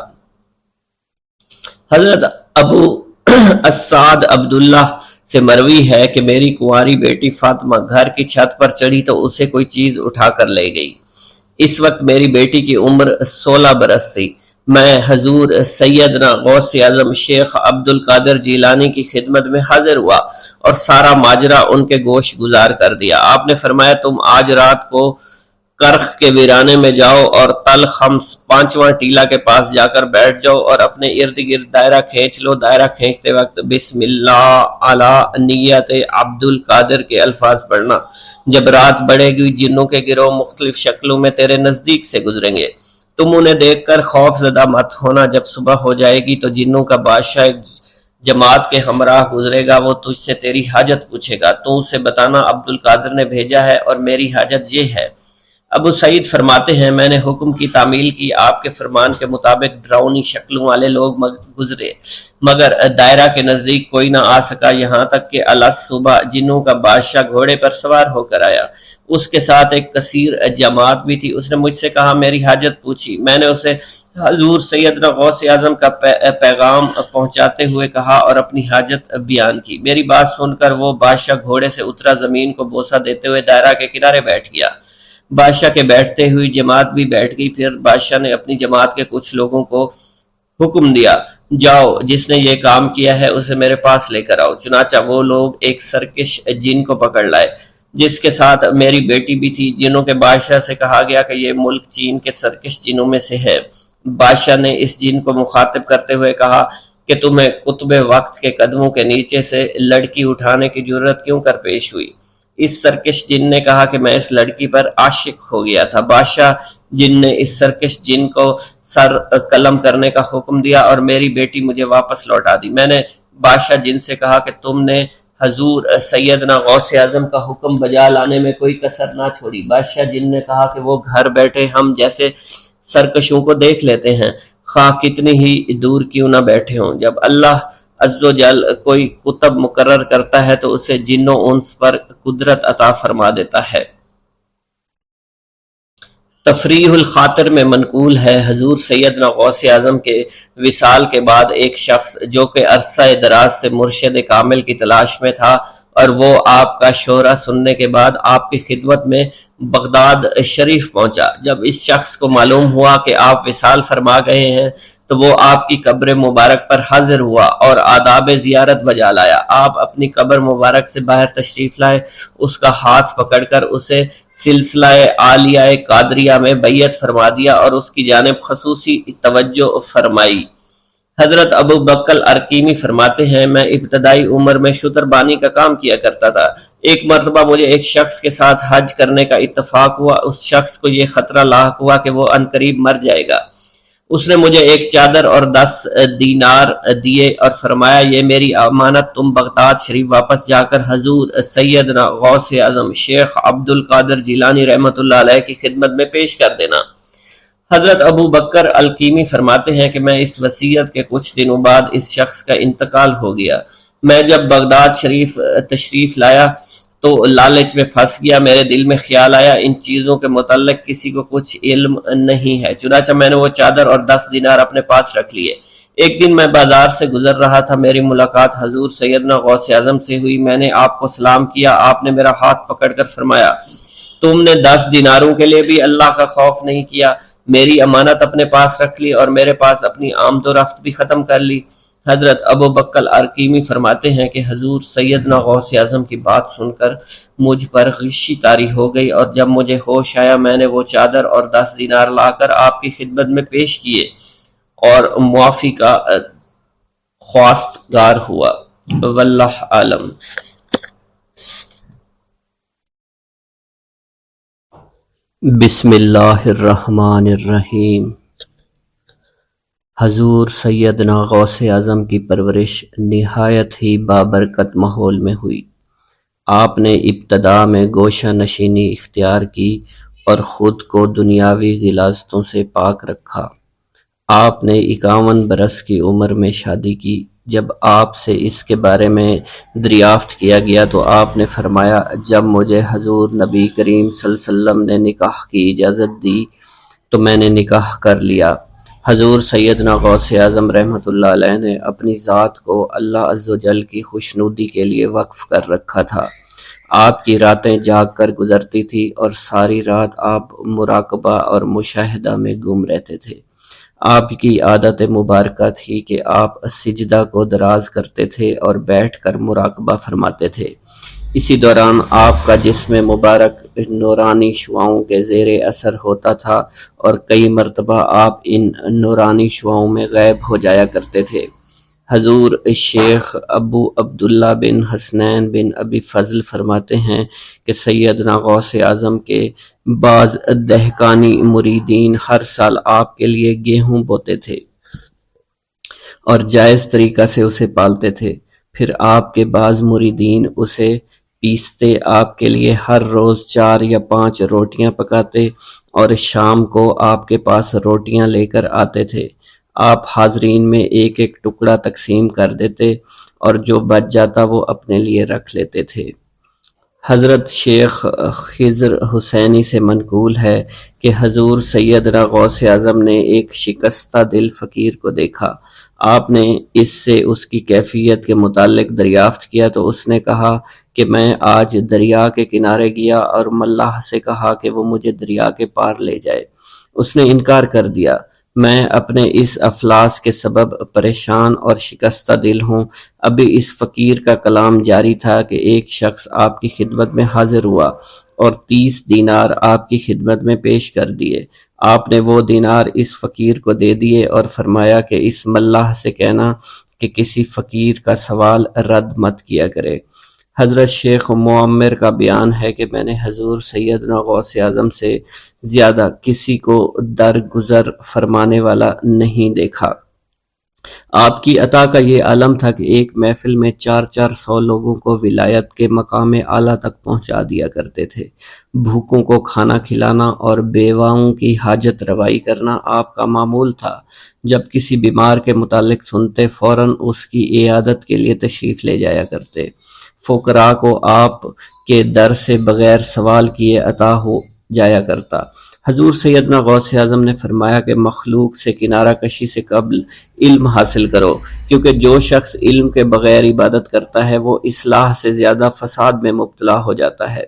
حضرت ابو السعد عبداللہ سے مروی ہے کہ میری کنواری بیٹی فاطمہ گھر کی چھت پر چڑھی تو اسے کوئی چیز اٹھا کر لے گئی۔ اس وقت میری بیٹی کی عمر 16 برس تھی۔ میں حضور سیدنا غوث اعظم شیخ عبد القادر جیلانی کی خدمت میں حاضر ہوا اور سارا ماجرا ان کے گوش گزار کر دیا۔ آپ نے فرمایا تم آج رات کو کرخ کے ویرانے میں جاؤ اور تل خمس 5واں ٹیلا کے پاس جا کر بیٹھ جاؤ اور اپنے ارد گرد دائرہ کھینچ لو۔ دائرہ کھینچتے وقت بسم اللہ علی نیت عبد القادر کے الفاظ پڑھنا۔ جب رات بڑھے گی جنوں کے گروہ مختلف شکلوں میں تیرے نزدیک سے گزریں گے، تم انہیں دیکھ کر خوف زدہ مت ہونا۔ جب صبح ہو جائے گی تو جنوں کا بادشاہ جماعت کے ہمراہ گزرے گا، وہ تجھ سے تیری حاجت پوچھے گا، تو اسے بتانا عبد القادر نے بھیجا ہے اور میری حاجت یہ ہے۔ ابو سعید فرماتے ہیں میں نے حکم کی تعمیل کی، آپ کے فرمان کے مطابق ڈراؤنی شکلوں والے لوگ گزرے مگر دائرہ کے نزدیک کوئی نہ آ سکا، یہاں تک کہ الس صبح جنوں کا بادشاہ گھوڑے پر سوار ہو کر آیا، اس کے ساتھ ایک کثیر جماعت بھی تھی۔ اس نے مجھ سے کہا میری حاجت پوچھی، میں نے اسے حضور سیدنا غوث اعظم کا پیغام پہنچاتے ہوئے کہا اور اپنی حاجت بیان کی۔ میری بات سن کر وہ بادشاہ گھوڑے سے اترا، زمین کو بوسہ دیتے ہوئے دائرہ کے کنارے بیٹھ گیا۔ بادشاہ کے بیٹھتے ہوئی جماعت بھی بیٹھ گئی۔ پھر بادشاہ نے اپنی جماعت کے کچھ لوگوں کو حکم دیا، جاؤ جس نے یہ کام کیا ہے اسے میرے پاس لے کر آؤ۔ چنانچہ وہ لوگ ایک سرکش جن کو پکڑ لائے جس کے ساتھ میری بیٹی بھی تھی۔ جنوں کے بادشاہ سے کہا گیا کہ یہ ملک چین کے سرکش جنوں میں سے ہے۔ بادشاہ نے اس جن کو مخاطب کرتے ہوئے کہا کہ تمہیں قطب وقت کے قدموں کے نیچے سے لڑکی اٹھانے کی جرت کیوں کر پیش ہوئی؟ اس سرکش جن نے کہا کہ میں اس لڑکی پر عاشق ہو گیا تھا۔ بادشاہ جن نے اس سرکش جن کو سر قلم کرنے کا حکم دیا اور میری بیٹی مجھے واپس لوٹا دی۔ میں نے بادشاہ جن سے کہا کہ تم نے حضور سیدنا غوث اعظم کا حکم بجا لانے میں کوئی کسر نہ چھوڑی۔ بادشاہ جن نے کہا کہ وہ گھر بیٹھے ہم جیسے سرکشوں کو دیکھ لیتے ہیں، خواہ کتنی ہی دور کیوں نہ بیٹھے ہوں۔ جب اللہ عز و جل کوئی کتب مقرر کرتا ہے تو اسے جن و انس پر قدرت عطا فرما دیتا ہے۔ تفریح الخاطر میں منقول ہے حضور سیدنا غوث اعظم کے وصال کے بعد ایک شخص جو کہ عرصہ دراز سے مرشد کامل کی تلاش میں تھا اور وہ آپ کا شورا سننے کے بعد آپ کی خدمت میں بغداد شریف پہنچا۔ جب اس شخص کو معلوم ہوا کہ آپ وصال فرما گئے ہیں تو وہ آپ کی قبر مبارک پر حاضر ہوا اور آداب زیارت بجا لایا۔ آپ اپنی قبر مبارک سے باہر تشریف لائے، اس کا ہاتھ پکڑ کر اسے سلسلہ عالیہ قادریہ میں بیعت فرما دیا اور اس کی جانب خصوصی توجہ فرمائی۔ حضرت ابو بکر ارکیمی فرماتے ہیں میں ابتدائی عمر میں شتربانی کا کام کیا کرتا تھا۔ ایک مرتبہ مجھے ایک شخص کے ساتھ حج کرنے کا اتفاق ہوا۔ اس شخص کو یہ خطرہ لاحق ہوا کہ وہ عنقریب مر جائے گا۔ اس نے مجھے ایک چادر اور 10 دینار دیے اور فرمایا یہ میری امانت، تم بغداد شریف واپس جا کر حضور سیدنا غوث اعظم شیخ عبد القادر جیلانی رحمۃ اللہ علیہ کی خدمت میں پیش کر دینا۔ حضرت ابو بکر الکیمی فرماتے ہیں کہ میں اس وصیت کے کچھ دنوں بعد اس شخص کا انتقال ہو گیا۔ میں جب بغداد شریف تشریف لایا تو لالچ میں پھنس گیا۔ میرے دل میں خیال آیا ان چیزوں کے متعلق کسی کو کچھ علم نہیں ہے، چنانچہ میں نے وہ چادر اور 10 دینار اپنے پاس رکھ لیے۔ ایک دن میں بازار سے گزر رہا تھا، میری ملاقات حضور سیدنا غوث اعظم سے ہوئی۔ میں نے آپ کو سلام کیا، آپ نے میرا ہاتھ پکڑ کر فرمایا تم نے 10 دیناروں کے لیے بھی اللہ کا خوف نہیں کیا، میری امانت اپنے پاس رکھ لی اور میرے پاس اپنی آمد و رفت بھی ختم کر لی۔ حضرت ابو بکر ارکیمی فرماتے ہیں کہ حضور سیدنا غوث اعظم کی بات سن کر مجھ پر غشی طاری ہو گئی اور جب مجھے ہوش آیا میں نے وہ چادر اور 10 دینار لا کر آپ کی خدمت میں پیش کیے اور معافی کا خواستگار ہوا۔ واللہ عالم۔ بسم اللہ الرحمن الرحیم۔ حضور سیدنا غوث اعظم کی پرورش نہایت ہی بابرکت ماحول میں ہوئی۔ آپ نے ابتدا میں گوشہ نشینی اختیار کی اور خود کو دنیاوی غلاظتوں سے پاک رکھا۔ آپ نے 51 برس کی عمر میں شادی کی۔ جب آپ سے اس کے بارے میں دریافت کیا گیا تو آپ نے فرمایا جب مجھے حضور نبی کریم صلی اللہ علیہ وسلم نے نکاح کی اجازت دی تو میں نے نکاح کر لیا۔ حضور سیدنا غوث اعظم رحمۃ اللہ علیہ نے اپنی ذات کو اللہ عز و جل کی خوشنودی کے لیے وقف کر رکھا تھا۔ آپ کی راتیں جاگ کر گزرتی تھی اور ساری رات آپ مراقبہ اور مشاہدہ میں گم رہتے تھے۔ آپ کی عادت مبارکہ تھی کہ آپ سجدہ کو دراز کرتے تھے اور بیٹھ کر مراقبہ فرماتے تھے۔ اسی دوران آپ کا جسم مبارک نورانی شعاؤں کے زیر اثر ہوتا تھا اور کئی مرتبہ آپ ان نورانی شعاؤں میں غائب ہو جایا کرتے تھے۔ حضور شیخ ابو عبداللہ بن حسنین بن ابی فضل فرماتے ہیں کہ سیدنا غوث اعظم کے بعض دہقانی مریدین ہر سال آپ کے لیے گیہوں بوتے تھے اور جائز طریقہ سے اسے پالتے تھے۔ پھر آپ کے بعض مریدین اسے پیستے آپ کے لیے ہر روز 4 یا 5 روٹیاں پکاتے اور شام کو آپ کے پاس روٹیاں لے کر آتے تھے۔ آپ حاضرین میں ایک ایک ٹکڑا تقسیم کر دیتے اور جو بچ جاتا وہ اپنے لیے رکھ لیتے تھے۔ حضرت شیخ خضر حسینی سے منقول ہے کہ حضور سیدنا غوث اعظم نے ایک شکستہ دل فقیر کو دیکھا۔ آپ نے اس سے اس کی کیفیت کے متعلق دریافت کیا تو اس نے کہا کہ میں آج دریا کے کنارے گیا اور ملاح سے کہا کہ وہ مجھے دریا کے پار لے جائے۔ اس نے انکار کر دیا۔ میں اپنے اس افلاس کے سبب پریشان اور شکستہ دل ہوں۔ ابھی اس فقیر کا کلام جاری تھا کہ ایک شخص آپ کی خدمت میں حاضر ہوا اور 30 دینار آپ کی خدمت میں پیش کر دیے۔ آپ نے وہ دینار اس فقیر کو دے دیے اور فرمایا کہ اس ملاح سے کہنا کہ کسی فقیر کا سوال رد مت کیا کرے۔ حضرت شیخ معمر کا بیان ہے کہ میں نے حضور سیدنا غوث اعظم سے زیادہ کسی کو درگزر فرمانے والا نہیں دیکھا۔ آپ کی عطا کا یہ عالم تھا کہ ایک محفل میں 400 لوگوں کو ولایت کے مقام اعلیٰ تک پہنچا دیا کرتے تھے۔ بھوکوں کو کھانا کھلانا اور بیواؤں کی حاجت روائی کرنا آپ کا معمول تھا۔ جب کسی بیمار کے متعلق سنتے فوراً اس کی عیادت کے لیے تشریف لے جایا کرتے۔ فقراء کو آپ کے در سے بغیر سوال کیے عطا ہو جایا کرتا۔ حضور سیدنا غوث اعظم نے فرمایا کہ مخلوق سے کنارہ کشی سے قبل علم حاصل کرو، کیونکہ جو شخص علم کے بغیر عبادت کرتا ہے وہ اصلاح سے زیادہ فساد میں مبتلا ہو جاتا ہے۔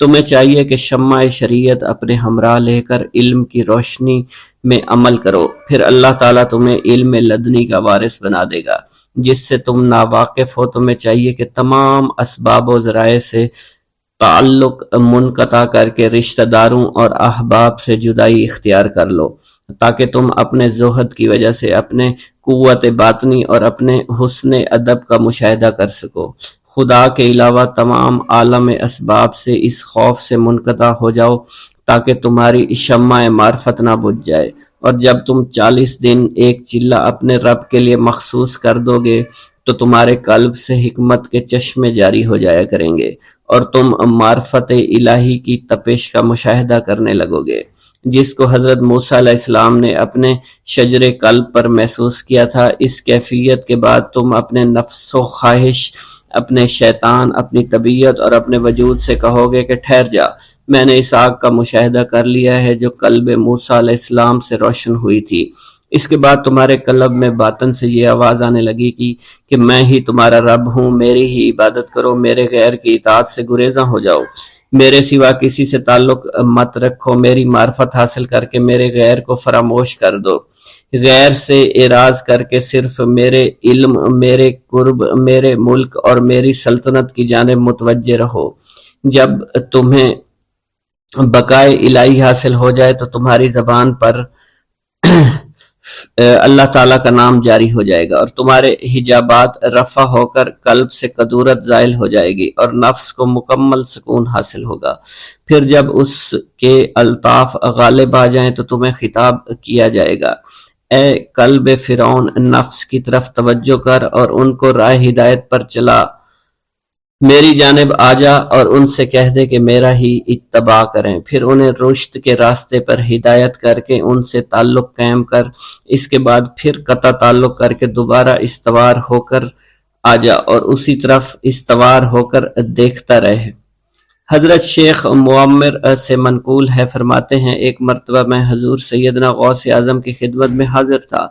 تمہیں چاہیے کہ شمع شریعت اپنے ہمراہ لے کر علم کی روشنی میں عمل کرو، پھر اللہ تعالیٰ تمہیں علم لدنی کا وارث بنا دے گا جس سے تم ناواقف ہو۔ تمہیں چاہیے کہ تمام اسباب و ذرائع سے تعلق منقطع کر کے رشتہ داروں اور احباب سے جدائی اختیار کر لو، تاکہ تم اپنے زہد کی وجہ سے اپنے قوت باطنی اور اپنے حسن ادب کا مشاہدہ کر سکو۔ خدا کے علاوہ تمام عالم اسباب سے اس خوف سے منقطع ہو جاؤ تاکہ تمہاری شمع معرفت نہ بجھ جائے، اور جب تم 40 دن ایک چلہ اپنے رب کے لیے مخصوص کر دو گے تو تمہارے قلب سے حکمت کے چشمے جاری ہو جایا کریں گے اور تم معرفت الہی کی تپش کا مشاہدہ کرنے لگو گے، جس کو حضرت موسیٰ علیہ السلام نے اپنے شجر قلب پر محسوس کیا تھا۔ اس کیفیت کے بعد تم اپنے نفس و خواہش، اپنے شیطان، اپنی طبیعت اور اپنے وجود سے کہو گے کہ ٹھہر جا، میں نے اس آگ کا مشاہدہ کر لیا ہے جو قلب موسیٰ علیہ السلام سے روشن ہوئی تھی۔ اس کے بعد تمہارے قلب میں باطن سے یہ آواز آنے لگی کہ میں ہی تمہارا رب ہوں، میری ہی عبادت کرو، میرے غیر کی اطاعت سے گریزاں ہو جاؤ، میرے سوا کسی سے تعلق مت رکھو، میری معرفت حاصل کر کے میرے غیر کو فراموش کر دو، غیر سے اعراض کر کے صرف میرے علم، میرے قرب، میرے ملک اور میری سلطنت کی جانب متوجہ رہو۔ جب تمہیں بقائے الہی حاصل ہو جائے تو تمہاری زبان پر اللہ تعالیٰ کا نام جاری ہو جائے گا اور تمہارے حجابات رفع ہو کر قلب سے قدورت زائل ہو جائے گی اور نفس کو مکمل سکون حاصل ہوگا۔ پھر جب اس کے الطاف غالب آ جائیں تو تمہیں خطاب کیا جائے گا، اے قلب فرعون، نفس کی طرف توجہ کر اور ان کو راہ ہدایت پر چلا، میری جانب آ جا اور ان سے کہہ دے کہ میرا ہی اتباع کریں، پھر انہیں رشد کے راستے پر ہدایت کر کے ان سے تعلق قائم کر، اس کے بعد پھر قطع تعلق کر کے دوبارہ استوار ہو کر آ جا اور اسی طرف استوار ہو کر دیکھتا رہے۔ حضرت شیخ معمر سے منقول ہے، فرماتے ہیں ایک مرتبہ میں حضور سیدنا غوث اعظم کی خدمت میں حاضر تھا۔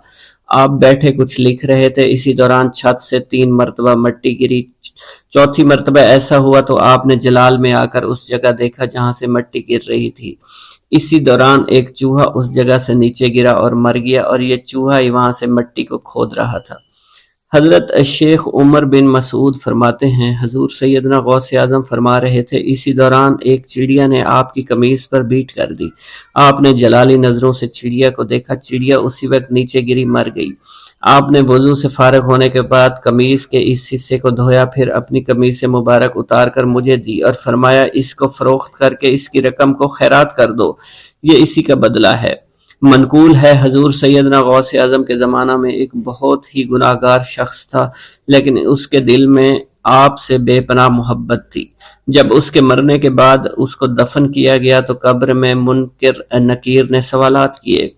آپ بیٹھے کچھ لکھ رہے تھے، اسی دوران چھت سے 3 مرتبہ مٹی گری۔ چوتھی مرتبہ ایسا ہوا تو آپ نے جلال میں آ کر اس جگہ دیکھا جہاں سے مٹی گر رہی تھی۔ اسی دوران ایک چوہا اس جگہ سے نیچے گرا اور مر گیا، اور یہ چوہا ہی وہاں سے مٹی کو کھود رہا تھا۔ حضرت شیخ عمر بن مسعود فرماتے ہیں حضور سیدنا غوث اعظم فرما رہے تھے، اسی دوران ایک چڑیا نے آپ کی قمیض پر بیٹ کر دی۔ آپ نے جلالی نظروں سے چڑیا کو دیکھا، چڑیا اسی وقت نیچے گری، مر گئی۔ آپ نے وضو سے فارغ ہونے کے بعد قمیض کے اس حصے کو دھویا، پھر اپنی قمیض مبارک اتار کر مجھے دی اور فرمایا اس کو فروخت کر کے اس کی رقم کو خیرات کر دو، یہ اسی کا بدلہ ہے۔ منقول ہے حضور سیدنا غوث اعظم کے زمانہ میں ایک بہت ہی گناہگار شخص تھا، لیکن اس کے دل میں آپ سے بے پناہ محبت تھی۔ جب اس کے مرنے کے بعد اس کو دفن کیا گیا تو قبر میں منکر نکیر نے سوالات کیے،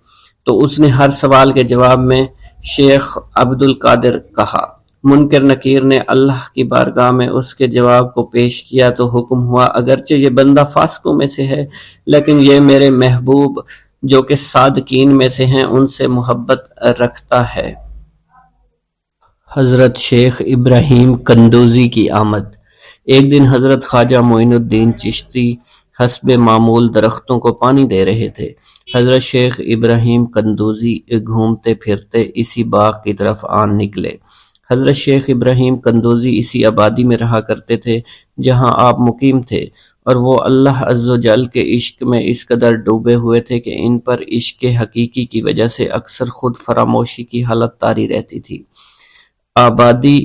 تو اس نے ہر سوال کے جواب میں شیخ عبد القادر کہا۔ منکر نکیر نے اللہ کی بارگاہ میں اس کے جواب کو پیش کیا تو حکم ہوا، اگرچہ یہ بندہ فاسقوں میں سے ہے، لیکن یہ میرے محبوب جو کہ صادقین میں سے ہیں ان سے محبت رکھتا ہے۔ حضرت شیخ ابراہیم قندوزی کی آمد۔ ایک دن حضرت خواجہ معین الدین چشتی حسب معمول درختوں کو پانی دے رہے تھے۔ حضرت شیخ ابراہیم قندوزی گھومتے پھرتے اسی باغ کی طرف آن نکلے۔ حضرت شیخ ابراہیم قندوزی اسی آبادی میں رہا کرتے تھے جہاں آپ مقیم تھے، اور وہ اللہ عز و جل کے عشق میں اس قدر ڈوبے ہوئے تھے کہ ان پر عشق حقیقی کی وجہ سے اکثر خود فراموشی کی حالت طاری رہتی تھی۔ آبادی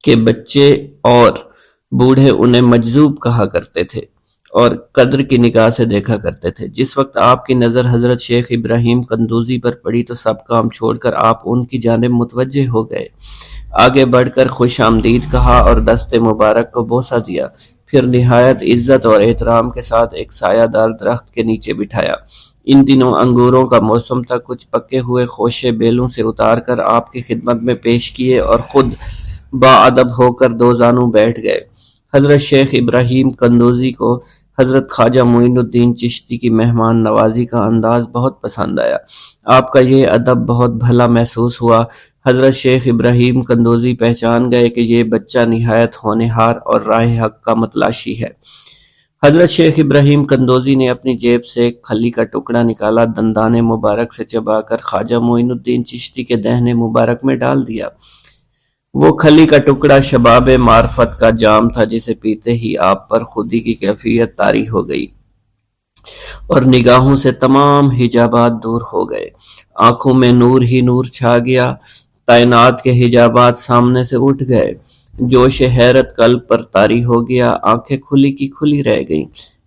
کے بچے اور بوڑھے انہیں مجذوب کہا کرتے تھے اور قدر کی نگاہ سے دیکھا کرتے تھے۔ جس وقت آپ کی نظر حضرت شیخ ابراہیم قندوزی پر پڑی تو سب کام چھوڑ کر آپ ان کی جانب متوجہ ہو گئے۔ آگے بڑھ کر خوش آمدید کہا اور دست مبارک کو بوسہ دیا، پھر نہایت عزت اور احترام کے ساتھ ایک سایہ دار درخت کے نیچے بٹھایا۔ ان دنوں انگوروں کا موسم تھا، کچھ پکے ہوئے خوشے بیلوں سے اتار کر آپ کی خدمت میں پیش کیے اور خود باادب ہو کر 2 زانوں بیٹھ گئے۔ حضرت شیخ ابراہیم قندوزی کو حضرت خواجہ معین الدین چشتی کی مہمان نوازی کا انداز بہت پسند آیا۔ آپ کا یہ ادب بہت بھلا محسوس ہوا۔ حضرت شیخ ابراہیم قندوزی پہچان گئے کہ یہ بچہ نہایت ہونہار اور راہ حق کا متلاشی ہے۔ حضرت شیخ ابراہیم قندوزی نے اپنی جیب سے ایک کھلی کا ٹکڑا نکالا، دندان مبارک سے چبا کر خواجہ معین الدین چشتی کے دہنے مبارک میں ڈال دیا۔ وہ کھلی کا ٹکڑا شباب معرفت کا جام تھا جسے پیتے ہی آپ پر خودی کی کیفیت طاری ہو گئی اور نگاہوں سے تمام حجابات دور ہو گئے، آنکھوں میں نور ہی نور چھا گیا، تعینات کے حجابات سامنے سے اٹھ گئے، جوش حیرت قلب پر طاری ہو گیا، آنکھیں کھلی کی کھلی رہ گئیں۔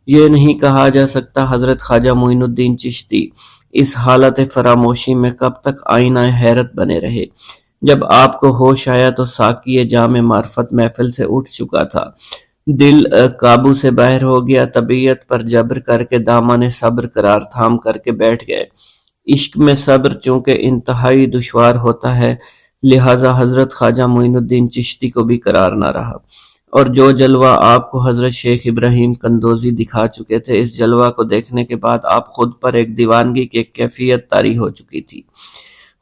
یہ نہیں کہا جا سکتا حضرت خواجہ معین الدین چشتی اس حالت فراموشی میں کب تک آئینہ حیرت بنے رہے۔ جب آپ کو ہوش آیا تو ساقی جام معرفت محفل سے اٹھ چکا تھا، دل قابو سے باہر ہو گیا، طبیعت پر جبر کر کے دامن صبر قرار تھام کر کے بیٹھ گئے۔ عشق میں صبر چونکہ انتہائی دشوار ہوتا ہے، لہٰذا حضرت خواجہ معین الدین چشتی کو بھی قرار نہ رہا، اور جو جلوہ آپ کو حضرت شیخ ابراہیم قندوزی دکھا چکے تھے، اس جلوہ کو دیکھنے کے بعد آپ خود پر ایک دیوانگی کی ایک کیفیت طاری ہو چکی تھی،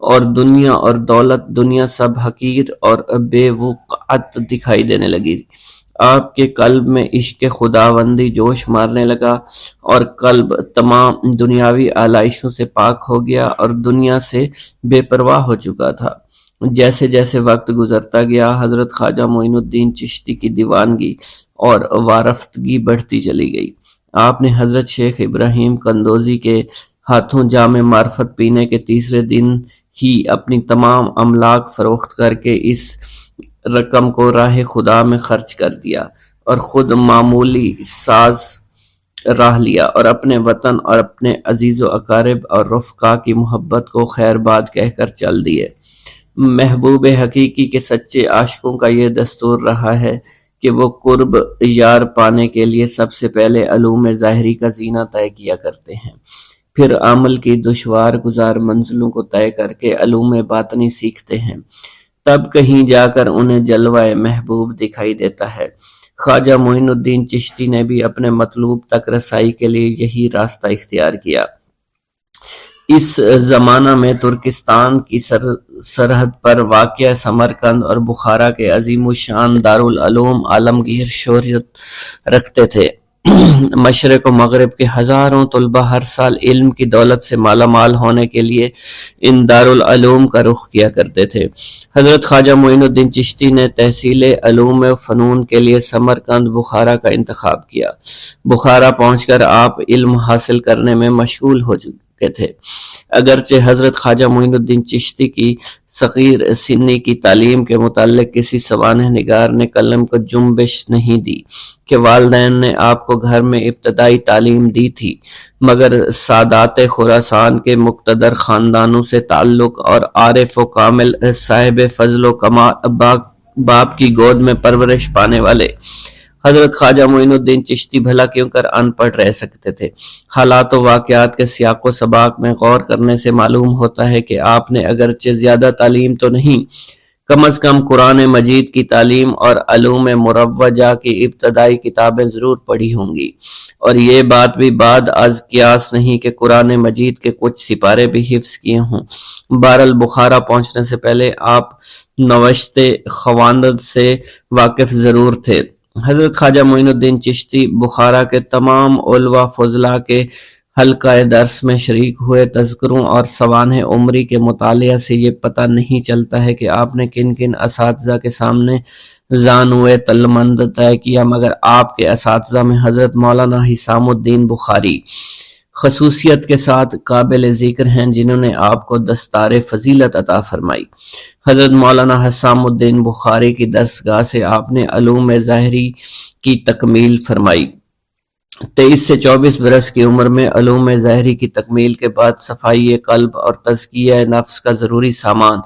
اور دنیا اور دولت، دنیا سب حقیر اور بے وقعت دکھائی دینے لگی۔ آپ کے قلب میں عشق خداوندی جوش مارنے لگا اور قلب تمام دنیاوی آلائشوں سے پاک ہو گیا اور دنیا سے بے پرواہ ہو چکا تھا۔ جیسے جیسے وقت گزرتا گیا، حضرت خواجہ معین الدین چشتی کی دیوانگی اور وارفتگی بڑھتی چلی گئی۔ آپ نے حضرت شیخ ابراہیم قندوزی کے ہاتھوں جام معرفت پینے کے تیسرے دن ہی اپنی تمام املاک فروخت کر کے اس رقم کو راہ خدا میں خرچ کر دیا اور خود معمولی ساز راہ لیا اور اپنے وطن اور اپنے عزیز و اقارب اور رفقا کی محبت کو خیر باد کہہ کر چل دیے۔ محبوب حقیقی کے سچے عاشقوں کا یہ دستور رہا ہے کہ وہ قرب یار پانے کے لیے سب سے پہلے علوم ظاہری کا زینہ طے کیا کرتے ہیں، پھر عمل کی دشوار گزار منزلوں کو طے کر کے علوم باطنی سیکھتے ہیں، تب کہیں جا کر انہیں جلوہ محبوب دکھائی دیتا ہے۔ خواجہ معین الدین چشتی نے بھی اپنے مطلوب تک رسائی کے لیے یہی راستہ اختیار کیا۔ اس زمانہ میں ترکستان کی سرحد پر واقع سمرقند اور بخارا کے عظیم الشان دارالعلوم عالمگیر شہرت رکھتے تھے۔ مشرق و مغرب کے ہزاروں طلبہ ہر سال علم کی دولت سے مالا مال ہونے کے لیے ان دارالعلوم کا رخ کیا کرتے تھے۔ حضرت خواجہ معین الدین چشتی نے تحصیل علوم و فنون کے لیے سمرقند بخارا کا انتخاب کیا۔ بخارا پہنچ کر آپ علم حاصل کرنے میں مشغول ہو چکے تھے۔ اگرچہ حضرت خواجہ معین الدین چشتی کی صغیر سنی کی تعلیم کے متعلق کسی سوانح نگار نے قلم کو جنبش نہیں دی کہ والدین نے آپ کو گھر میں ابتدائی تعلیم دی تھی، مگر سادات خراسان کے مقتدر خاندانوں سے تعلق اور عارف و کامل صاحب فضل و باپ کی گود میں پرورش پانے والے حضرت خواجہ معین الدین چشتی بھلا کیوں کر ان پڑھ رہ سکتے تھے۔ حالات و واقعات کے سیاق و سباق میں غور کرنے سے معلوم ہوتا ہے کہ آپ نے اگرچہ زیادہ تعلیم تو نہیں، کم از کم قرآن مجید کی تعلیم اور علوم مروجہ کی ابتدائی کتابیں ضرور پڑھی ہوں گی، اور یہ بات بھی بعد از قیاس نہیں کہ قرآن مجید کے کچھ سپارے بھی حفظ کیے ہوں۔ بہرحال بخارا پہنچنے سے پہلے آپ نوشت خواندند سے واقف ضرور تھے۔ حضرت خواجہ معین الدین چشتی بخارا کے تمام علماء فضلاء کے حلقہ درس میں شریک ہوئے۔ تذکروں اور سوانح عمری کے مطالعہ سے یہ پتہ نہیں چلتا ہے کہ آپ نے کن کن اساتذہ کے سامنے زانوئے تلمند طے کیا، مگر آپ کے اساتذہ میں حضرت مولانا حسام الدین بخاری خصوصیت کے ساتھ قابل ذکر ہیں، جنہوں نے آپ کو دستار فضیلت عطا فرمائی۔ حضرت مولانا حسام الدین بخاری کی دستگاہ سے آپ نے علوم ظاہری کی تکمیل فرمائی۔ 23 سے 24 برس کی عمر میں علوم ظاہری کی تکمیل کے بعد صفائی قلب اور تزکیہ نفس کا ضروری سامان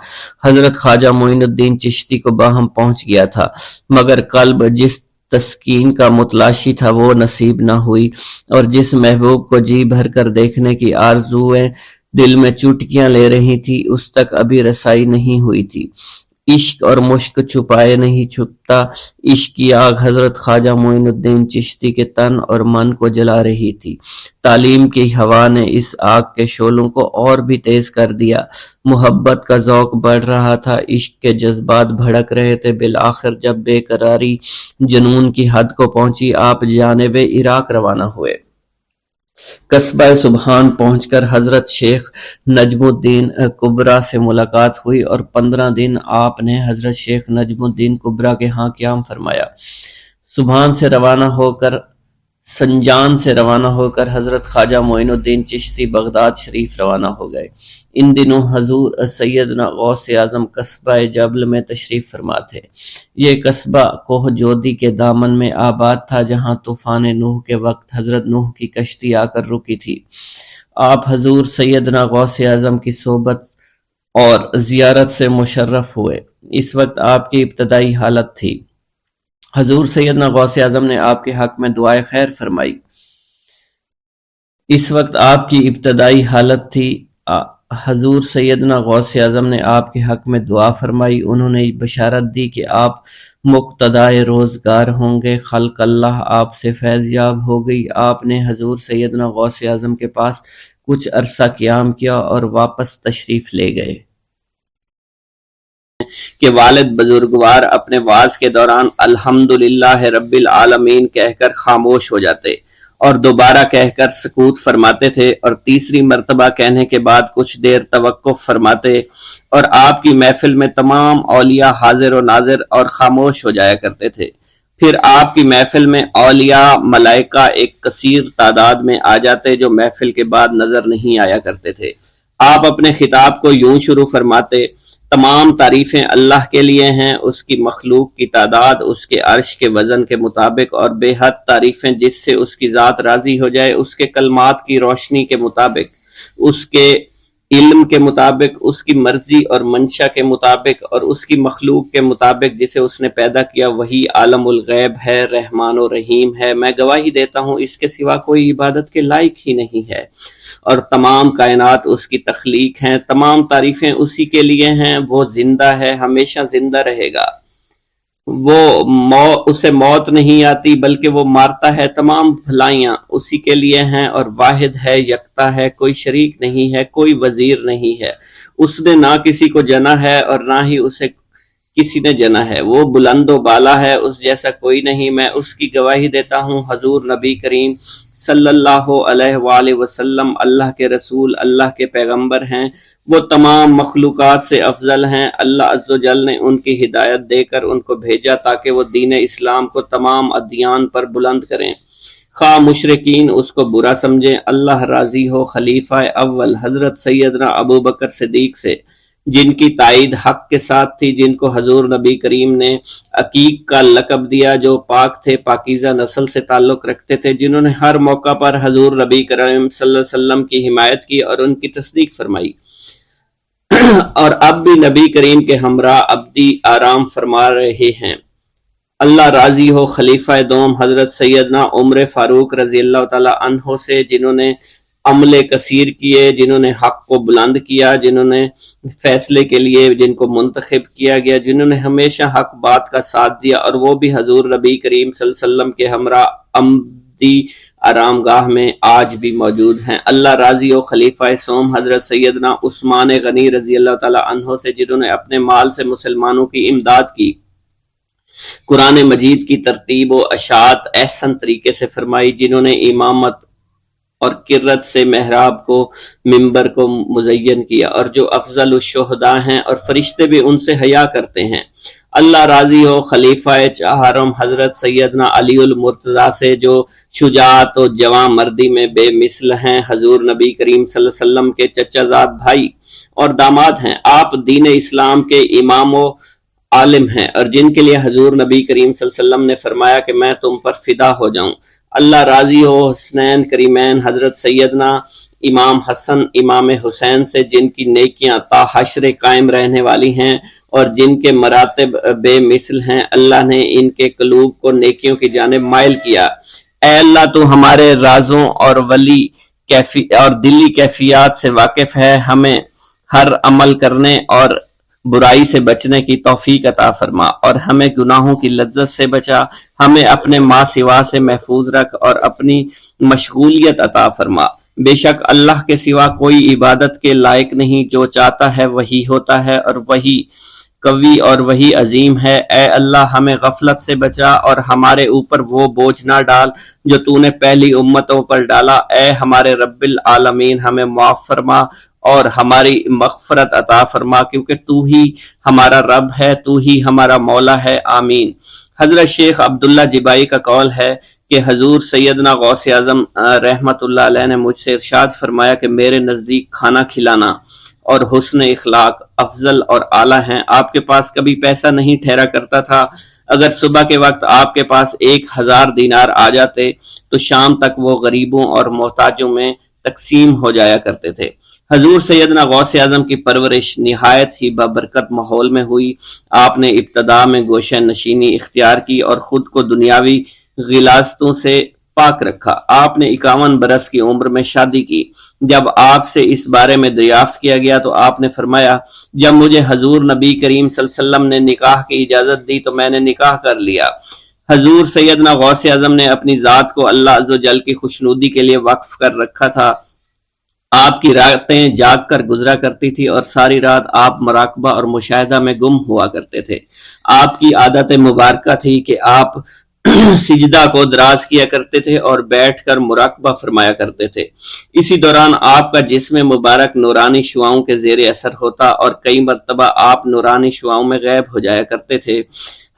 حضرت خواجہ معین الدین چشتی کو باہم پہنچ گیا تھا، مگر قلب جس تسکین کا متلاشی تھا وہ نصیب نہ ہوئی، اور جس محبوب کو جی بھر کر دیکھنے کی آرزویں دل میں چوٹکیاں لے رہی تھی، اس تک ابھی رسائی نہیں ہوئی تھی۔ عشق اور مشک چھپائے نہیں چھپتا، عشق کی آگ حضرت خواجہ معین الدین چشتی کے تن اور من کو جلا رہی تھی۔ تعلیم کی ہوا نے اس آگ کے شعلوں کو اور بھی تیز کر دیا، محبت کا ذوق بڑھ رہا تھا، عشق کے جذبات بھڑک رہے تھے۔ بالآخر جب بے قراری جنون کی حد کو پہنچی، آپ جانب عراق روانہ ہوئے۔ قصبہ سبحان پہنچ کر حضرت شیخ نجم الدین کبرا سے ملاقات ہوئی، اور 15 دن آپ نے حضرت شیخ نجم الدین کبرا کے ہاں قیام فرمایا۔ سبحان سے روانہ ہو کر سنجان سے روانہ ہو کر حضرت خواجہ معین الدین چشتی بغداد شریف روانہ ہو گئے۔ ان دنوں حضور سیدنا غوث اعظم قصبہ جبل میں تشریف فرما تھے۔ یہ قصبہ کوہ جودی کے دامن میں آباد تھا، جہاں طوفان نوح کے وقت حضرت نوح کی کشتی آ کر رکی تھی۔ آپ حضور سیدنا غوث اعظم کی صحبت اور زیارت سے مشرف ہوئے۔ اس وقت آپ کی ابتدائی حالت تھی۔ حضور سیدنا غوث اعظم نے آپ کے حق میں دعائے خیر فرمائی۔ اس وقت آپ کی ابتدائی حالت تھی۔ حضور سیدنا غوث اعظم نے آپ کے حق میں دعا فرمائی۔ انہوں نے بشارت دی کہ آپ مقتدائے روزگار ہوں گے۔ خلق اللہ آپ سے فیض یاب ہو گئی۔ آپ نے حضور سیدنا غوث اعظم کے پاس کچھ عرصہ قیام کیا اور واپس تشریف لے گئے کہ والد بزرگوار اپنے وعظ کے دوران الحمدللہ رب العالمین کہہ کر خاموش ہو جاتے اور دوبارہ کہہ کر سکوت فرماتے تھے، اور تیسری مرتبہ کہنے کے بعد کچھ دیر توقف فرماتے، اور آپ کی محفل میں تمام اولیاء حاضر و ناظر اور خاموش ہو جایا کرتے تھے۔ پھر آپ کی محفل میں اولیاء ملائکہ ایک کثیر تعداد میں آ جاتے جو محفل کے بعد نظر نہیں آیا کرتے تھے۔ آپ اپنے خطاب کو یوں شروع فرماتے: تمام تعریفیں اللہ کے لیے ہیں، اس کی مخلوق کی تعداد اس کے عرش کے وزن کے مطابق، اور بے حد تعریفیں جس سے اس کی ذات راضی ہو جائے، اس کے کلمات کی روشنی کے مطابق، اس کے علم کے مطابق، اس کی مرضی اور منشا کے مطابق، اور اس کی مخلوق کے مطابق جسے اس نے پیدا کیا۔ وہی عالم الغیب ہے، رحمان و رحیم ہے۔ میں گواہی دیتا ہوں اس کے سوا کوئی عبادت کے لائق ہی نہیں ہے، اور تمام کائنات اس کی تخلیق ہیں۔ تمام تعریفیں اسی کے لیے ہیں، وہ زندہ ہے، ہمیشہ زندہ رہے گا۔ اسے موت نہیں آتی بلکہ وہ مارتا ہے، تمام بھلائیاں اسی کے لیے ہیں اور واحد ہے، یکتا ہے، کوئی شریک نہیں ہے، کوئی وزیر نہیں ہے، اس نے نہ کسی کو جنا ہے اور نہ ہی اسے کسی نے جنا ہے، وہ بلند و بالا ہے، اس جیسا کوئی نہیں، میں اس کی گواہی دیتا ہوں حضور نبی کریم صلی اللہ علیہ وآلہ وسلم اللہ کے رسول، اللہ کے پیغمبر ہیں، وہ تمام مخلوقات سے افضل ہیں، اللہ عز و جل نے ان کی ہدایت دے کر ان کو بھیجا تاکہ وہ دین اسلام کو تمام ادیان پر بلند کریں، خواہ مشرکین اس کو برا سمجھیں۔ اللہ راضی ہو خلیفہ اول حضرت سیدنا ابو بکر صدیق سے، جن کی تائید حق کے ساتھ تھی، جن کو حضور نبی کریم نے عقیق کا لقب دیا، جو پاک تھے، پاکیزہ نسل سے تعلق رکھتے تھے، جنہوں نے ہر موقع پر حضور نبی کریم صلی اللہ علیہ وسلم کی حمایت کی اور ان کی تصدیق فرمائی، اور اب بھی نبی کریم کے ہمراہ ابدی آرام فرما رہے ہیں۔ اللہ راضی ہو خلیفہ دوم حضرت سیدنا عمر فاروق رضی اللہ تعالی عنہ سے، جنہوں نے عمل کثیر کیے، جنہوں نے حق کو بلند کیا، جنہوں نے فیصلے کے لیے جن کو منتخب کیا گیا، جنہوں نے ہمیشہ حق بات کا ساتھ دیا، اور وہ بھی حضور نبی کریم صلی اللہ علیہ وسلم کے ہمراہ ابدی آرام گاہ میں آج بھی موجود ہیں۔ اللہ راضی ہو خلیفہ سوم حضرت سیدنا عثمان غنی رضی اللہ تعالی عنہ سے، جنہوں نے اپنے مال سے مسلمانوں کی امداد کی، قرآن مجید کی ترتیب و اشاعت احسن طریقے سے فرمائی، جنہوں نے امامت اور قرت سے محراب کو، ممبر کو مزین کیا، اور جو افضل الشہداء ہیں اور فرشتے بھی ان سے حیا کرتے ہیں۔ اللہ راضی ہو خلیفہ چہارم حضرت سیدنا علی المرتضیٰ سے، جو شجاعت و جواں مردی میں بے مثل ہیں، حضور نبی کریم صلی اللہ علیہ وسلم کے چچا زاد بھائی اور داماد ہیں، آپ دین اسلام کے امام و عالم ہیں، اور جن کے لیے حضور نبی کریم صلی اللہ علیہ وسلم نے فرمایا کہ میں تم پر فدا ہو جاؤں۔ اللہ راضی ہو حسنین کریمین حضرت سیدنا امام حسن امام حسین سے، جن کی نیکیاں تا حشر قائم رہنے والی ہیں اور جن کے مراتب بے مثل ہیں، اللہ نے ان کے قلوب کو نیکیوں کی جانب مائل کیا۔ اے اللہ تو ہمارے رازوں اور دلی کیفیات سے واقف ہے، ہمیں ہر عمل کرنے اور برائی سے بچنے کی توفیق عطا فرما، اور ہمیں گناہوں کی لذت سے بچا، ہمیں اپنے ما سوا سے محفوظ رکھ اور اپنی مشغولیت عطا فرما۔ بے شک اللہ کے سوا کوئی عبادت کے لائق نہیں، جو چاہتا ہے وہی ہوتا ہے، اور وہی قوی اور وہی عظیم ہے۔ اے اللہ ہمیں غفلت سے بچا اور ہمارے اوپر وہ بوجھ نہ ڈال جو تو نے پہلی امتوں پر ڈالا۔ اے ہمارے رب العالمین ہمیں معاف فرما اور ہماری مغفرت عطا فرما، کیونکہ تو ہی ہمارا رب ہے، تو ہی ہمارا مولا ہے، آمین۔ حضرت شیخ عبداللہ جبائی کا قول ہے کہ حضور سیدنا غوث اعظم رحمت اللہ علیہ نے مجھ سے ارشاد فرمایا کہ میرے نزدیک کھانا کھلانا اور حسن اخلاق افضل اور اعلیٰ ہیں۔ آپ کے پاس کبھی پیسہ نہیں ٹھہرا کرتا تھا، اگر صبح کے وقت آپ کے پاس 1000 دینار آ جاتے تو شام تک وہ غریبوں اور محتاجوں میں تقسیم ہو جایا کرتے تھے۔ حضور سیدنا غوث اعظم کی پرورش نہایت ہی بابرکت ماحول میں ہوئی۔ آپ نے ابتدا میں گوشہ نشینی اختیار کی اور خود کو دنیاوی غلاظتوں سے پاک رکھا۔ آپ نے 51 برس کی عمر میں شادی کی۔ جب آپ سے اس بارے میں دریافت کیا گیا تو آپ نے فرمایا، جب مجھے حضور نبی کریم صلی اللہ علیہ وسلم نے نکاح کی اجازت دی تو میں نے نکاح کر لیا۔ حضور سیدنا غوث اعظم نے اپنی ذات کو اللہ عز و جل کی خوشنودی کے لیے وقف کر رکھا تھا۔ آپ کی راتیں جاگ کر گزرا کرتی تھی اور ساری رات آپ مراقبہ اور مشاہدہ میں گم ہوا کرتے تھے۔ آپ کی عادت مبارکہ تھی کہ آپ سجدہ کو دراز کیا کرتے تھے اور بیٹھ کر مراقبہ فرمایا کرتے تھے۔ اسی دوران آپ کا جسم مبارک نورانی شعاؤں کے زیر اثر ہوتا اور کئی مرتبہ آپ نورانی شعاؤں میں غائب ہو جایا کرتے تھے۔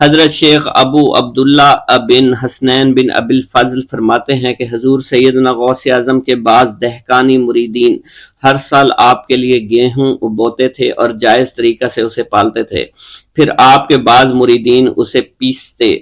حضرت شیخ ابو عبداللہ بن حسنین بن ابی الفضل فرماتے ہیں کہ حضور سیدنا غوث اعظم کے بعض دہقانی مریدین ہر سال آپ کے لیے گیہوں بوتے تھے اور جائز طریقہ سے اسے پالتے تھے۔ پھر آپ کے بعض مریدین اسے پیستے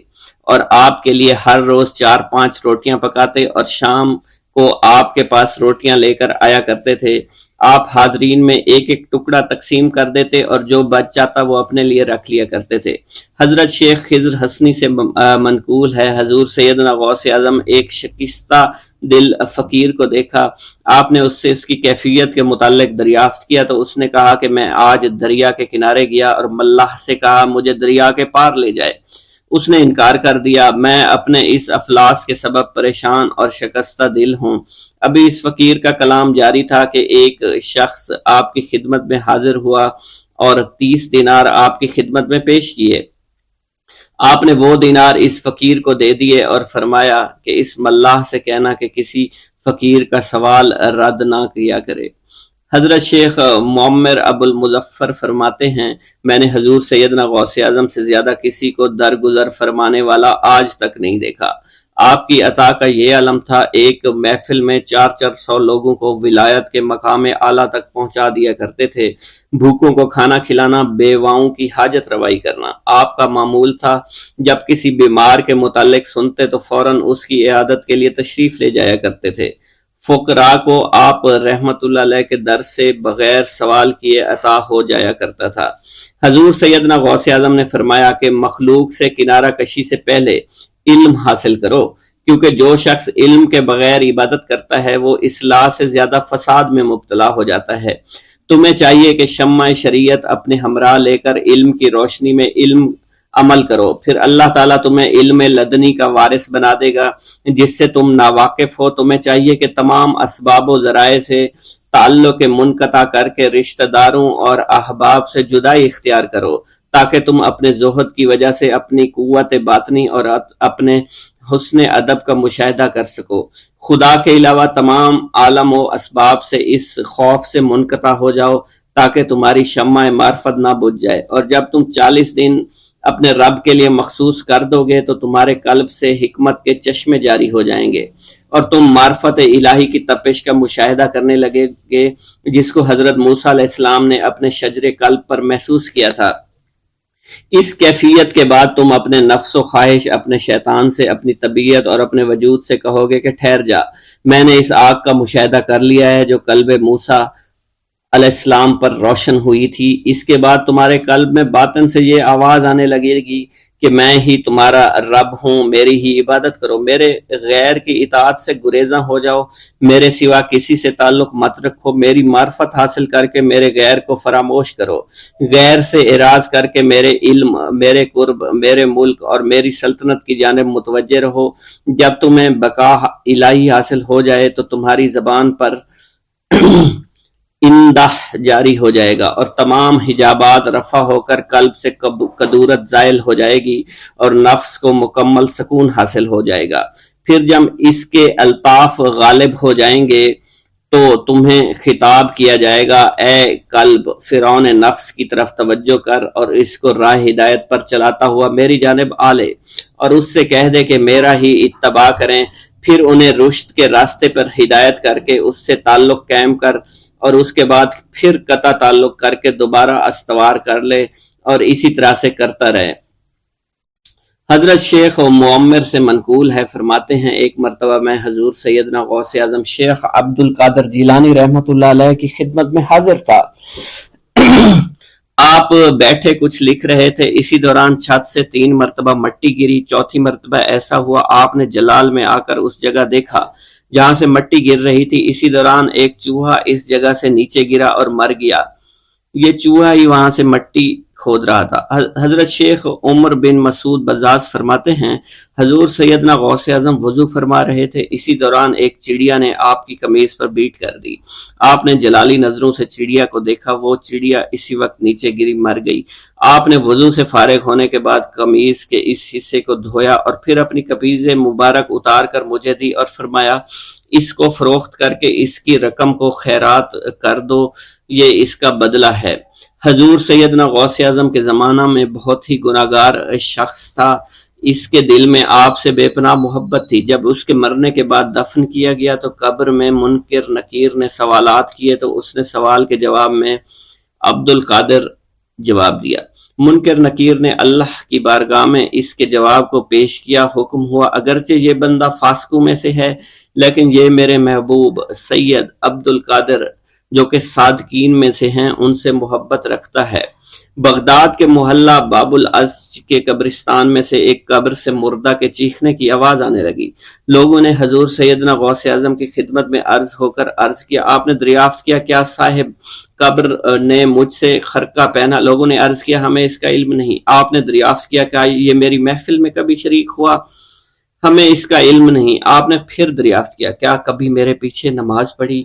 اور آپ کے لیے ہر روز 4-5 روٹیاں پکاتے اور شام کو آپ کے پاس روٹیاں لے کر آیا کرتے تھے۔ آپ حاضرین میں ایک ایک ٹکڑا تقسیم کر دیتے اور جو بچ جاتا وہ اپنے لیے رکھ لیا کرتے تھے۔ حضرت شیخ خضر حسنی سے منقول ہے، حضور سیدنا غوث اعظم ایک شکستہ دل فقیر کو دیکھا۔ آپ نے اس سے اس کی کیفیت کے متعلق دریافت کیا تو اس نے کہا کہ میں آج دریا کے کنارے گیا اور ملاح سے کہا مجھے دریا کے پار لے جائے۔ اس نے انکار کر دیا۔ میں اپنے اس افلاس کے سبب پریشان اور شکستہ دل ہوں۔ ابھی اس فقیر کا کلام جاری تھا کہ ایک شخص آپ کی خدمت میں حاضر ہوا اور 30 دینار آپ کی خدمت میں پیش کیے۔ آپ نے وہ دینار اس فقیر کو دے دیے اور فرمایا کہ اس ملاح سے کہنا کہ کسی فقیر کا سوال رد نہ کیا کرے۔ حضرت شیخ معمر ابو المظفر فرماتے ہیں، میں نے حضور سیدنا غوث اعظم سے زیادہ کسی کو درگزر فرمانے والا آج تک نہیں دیکھا۔ آپ کی عطا کا یہ علم تھا، ایک محفل میں 400 لوگوں کو ولایت کے مقام اعلیٰ تک پہنچا دیا کرتے تھے، بھوکوں کو کھانا کھلانا، بیواؤں کی حاجت روائی کرنا۔ آپ کا معمول تھا جب کسی بیمار کے متعلق سنتے تو فوراً اس کی عیادت کے لیے تشریف لے جایا کرتے تھے۔ فقراء کو آپ رحمت اللہ علیہ کے در سے بغیر سوال کیے عطا ہو جایا کرتا تھا۔ حضور سیدنا غوث اعظم نے فرمایا کہ مخلوق سے کنارہ کشی سے پہلے علم حاصل کرو، کیونکہ جو شخص علم کے بغیر عبادت کرتا ہے وہ اصلاح سے زیادہ فساد میں مبتلا ہو جاتا ہے۔ تمہیں چاہیے کہ شمع شریعت اپنے ہمراہ لے کر علم کی روشنی میں علم عمل کرو، پھر اللہ تعالیٰ تمہیں علم لدنی کا وارث بنا دے گا جس سے تم ناواقف ہو۔ تمہیں چاہیے کہ تمام اسباب و ذرائع سے تعلق منقطع کر کے رشتہ داروں اور احباب سے جدائی اختیار کرو، تاکہ تم اپنے زہد کی وجہ سے اپنی قوت باطنی اور اپنے حسن ادب کا مشاہدہ کر سکو۔ خدا کے علاوہ تمام عالم و اسباب سے اس خوف سے منقطع ہو جاؤ تاکہ تمہاری شمع معرفت نہ بجھ جائے، اور جب تم 40 دن اپنے رب کے لیے مخصوص کر دو گے تو تمہارے قلب سے حکمت کے چشمے جاری ہو جائیں گے اور تم معرفت الہی کی تپش کا مشاہدہ کرنے لگے گے، جس کو حضرت موسیٰ علیہ السلام نے اپنے شجر قلب پر محسوس کیا تھا۔ اس کیفیت کے بعد تم اپنے نفس و خواہش، اپنے شیطان سے، اپنی طبیعت اور اپنے وجود سے کہو گے کہ ٹھہر جا، میں نے اس آگ کا مشاہدہ کر لیا ہے جو قلب موسیٰ علیہ السلام پر روشن ہوئی تھی۔ اس کے بعد تمہارے قلب میں باطن سے یہ آواز آنے لگے گی کہ میں ہی تمہارا رب ہوں، میری ہی عبادت کرو، میرے غیر کی اطاعت سے گریزاں ہو جاؤ، میرے سوا کسی سے تعلق مت رکھو، میری معرفت حاصل کر کے میرے غیر کو فراموش کرو، غیر سے اعراض کر کے میرے علم، میرے قرب، میرے ملک اور میری سلطنت کی جانب متوجہ رہو۔ جب تمہیں بقا الہی حاصل ہو جائے تو تمہاری زبان پر اندہ جاری ہو جائے گا اور تمام حجابات رفع ہو کر قلب سے کدورت زائل ہو جائے گی اور نفس کو مکمل سکون حاصل ہو جائے گا۔ پھر جب اس کے الطاف غالب ہو جائیں گے تو تمہیں خطاب کیا جائے گا، اے قلب، فرعون نفس کی طرف توجہ کر اور اس کو راہ ہدایت پر چلاتا ہوا میری جانب آ لے اور اس سے کہہ دے کہ میرا ہی اتباع کریں، پھر انہیں رشد کے راستے پر ہدایت کر کے اس سے تعلق قائم کر اور اس کے بعد پھر قطع تعلق کر کے دوبارہ استوار کر لے اور اسی طرح سے کرتا رہے۔ حضرت شیخ معمر سے منقول ہے، فرماتے ہیں ایک مرتبہ میں حضور سیدنا غوث اعظم شیخ عبد القادر جیلانی رحمت اللہ علیہ کی خدمت میں حاضر تھا۔ آپ بیٹھے کچھ لکھ رہے تھے، اسی دوران چھت سے 3 مرتبہ مٹی گری، چوتھی مرتبہ ایسا ہوا آپ نے جلال میں آ کر اس جگہ دیکھا جہاں سے مٹی گر رہی تھی۔ اسی دوران ایک چوہا اس جگہ سے نیچے گرا اور مر گیا، یہ چوہا ہی وہاں سے مٹی کھود رہا تھا۔ حضرت شیخ عمر بن مسعود بزاز فرماتے ہیں حضور سیدنا غوث اعظم وضو فرما رہے تھے، اسی دوران ایک چڑیا نے آپ کی قمیض پر بیٹ کر دی۔ آپ نے جلالی نظروں سے چڑیا کو دیکھا، وہ چڑیا اسی وقت نیچے گری مر گئی۔ آپ نے وضو سے فارغ ہونے کے بعد قمیض کے اس حصے کو دھویا اور پھر اپنی قمیض مبارک اتار کر مجھے دی اور فرمایا اس کو فروخت کر کے اس کی رقم کو خیرات کر دو، یہ اس کا بدلہ ہے۔ حضور سیدنا غوث اعظم کے زمانہ میں بہت ہی گناہگار شخص تھا، اس کے دل میں آپ سے بے پناہ محبت تھی۔ جب اس کے مرنے کے بعد دفن کیا گیا تو قبر میں منکر نکیر نے سوالات کیے تو اس نے سوال کے جواب میں عبد القادر جواب دیا۔ منکر نکیر نے اللہ کی بارگاہ میں اس کے جواب کو پیش کیا، حکم ہوا اگرچہ یہ بندہ فاسقوں میں سے ہے لیکن یہ میرے محبوب سید عبد القادر جو کہ صادقین میں سے ہیں ان سے محبت رکھتا ہے۔ بغداد کے محلہ باب العز کے قبرستان میں سے ایک قبر سے مردہ کے چیخنے کی آواز آنے لگی۔ لوگوں نے حضور سیدنا غوث اعظم کی خدمت میں عرض کیا، آپ نے دریافت کیا کیا صاحب قبر نے مجھ سے خرقہ پہنا؟ لوگوں نے عرض کیا، ہمیں اس کا علم نہیں۔ آپ نے دریافت کیا کہ یہ میری محفل میں کبھی شریک ہوا؟ ہمیں اس کا علم نہیں۔ آپ نے پھر دریافت کیا، کیا کبھی میرے پیچھے نماز پڑھی؟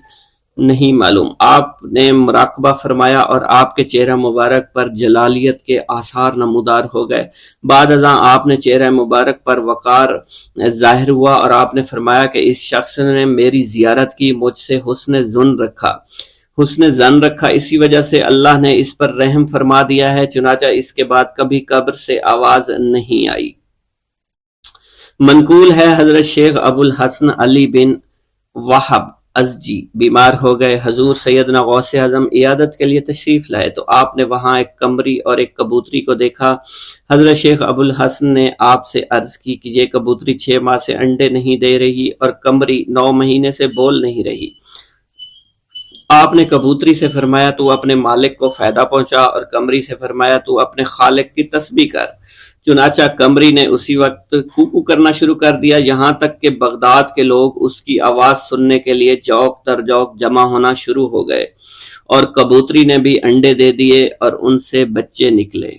نہیں معلوم۔ آپ نے مراقبہ فرمایا اور آپ کے چہرہ مبارک پر جلالیت کے آثار نمودار ہو گئے۔ بعد ازاں آپ نے چہرہ مبارک پر وقار ظاہر ہوا اور آپ نے فرمایا کہ اس شخص نے میری زیارت کی، مجھ سے حسن ظن رکھا، اسی وجہ سے اللہ نے اس پر رحم فرما دیا ہے۔ چنانچہ اس کے بعد کبھی قبر سے آواز نہیں آئی۔ منقول ہے حضرت شیخ ابو الحسن علی بن وہب ازجی بیمار ہو گئے۔ حضور سیدنا غوث اعظم عیادت کے لیے تشریف لائے تو آپ نے وہاں ایک قمری اور ایک کبوتری کو دیکھا۔ حضرت شیخ ابو الحسن نے آپ سے عرض کی کہ یہ کبوتری 6 ماہ سے انڈے نہیں دے رہی اور قمری 9 مہینے سے بول نہیں رہی۔ آپ نے کبوتری سے فرمایا تو اپنے مالک کو فائدہ پہنچا اور قمری سے فرمایا تو اپنے خالق کی تسبیح کر۔ چنانچہ قمری نے اسی وقت کوکو کرنا شروع کر دیا، یہاں تک کہ بغداد کے لوگ اس کی آواز سننے کے لیے جوق در جوق جمع ہونا شروع ہو گئے، اور کبوتری نے بھی انڈے دے دیے اور ان سے بچے نکلے۔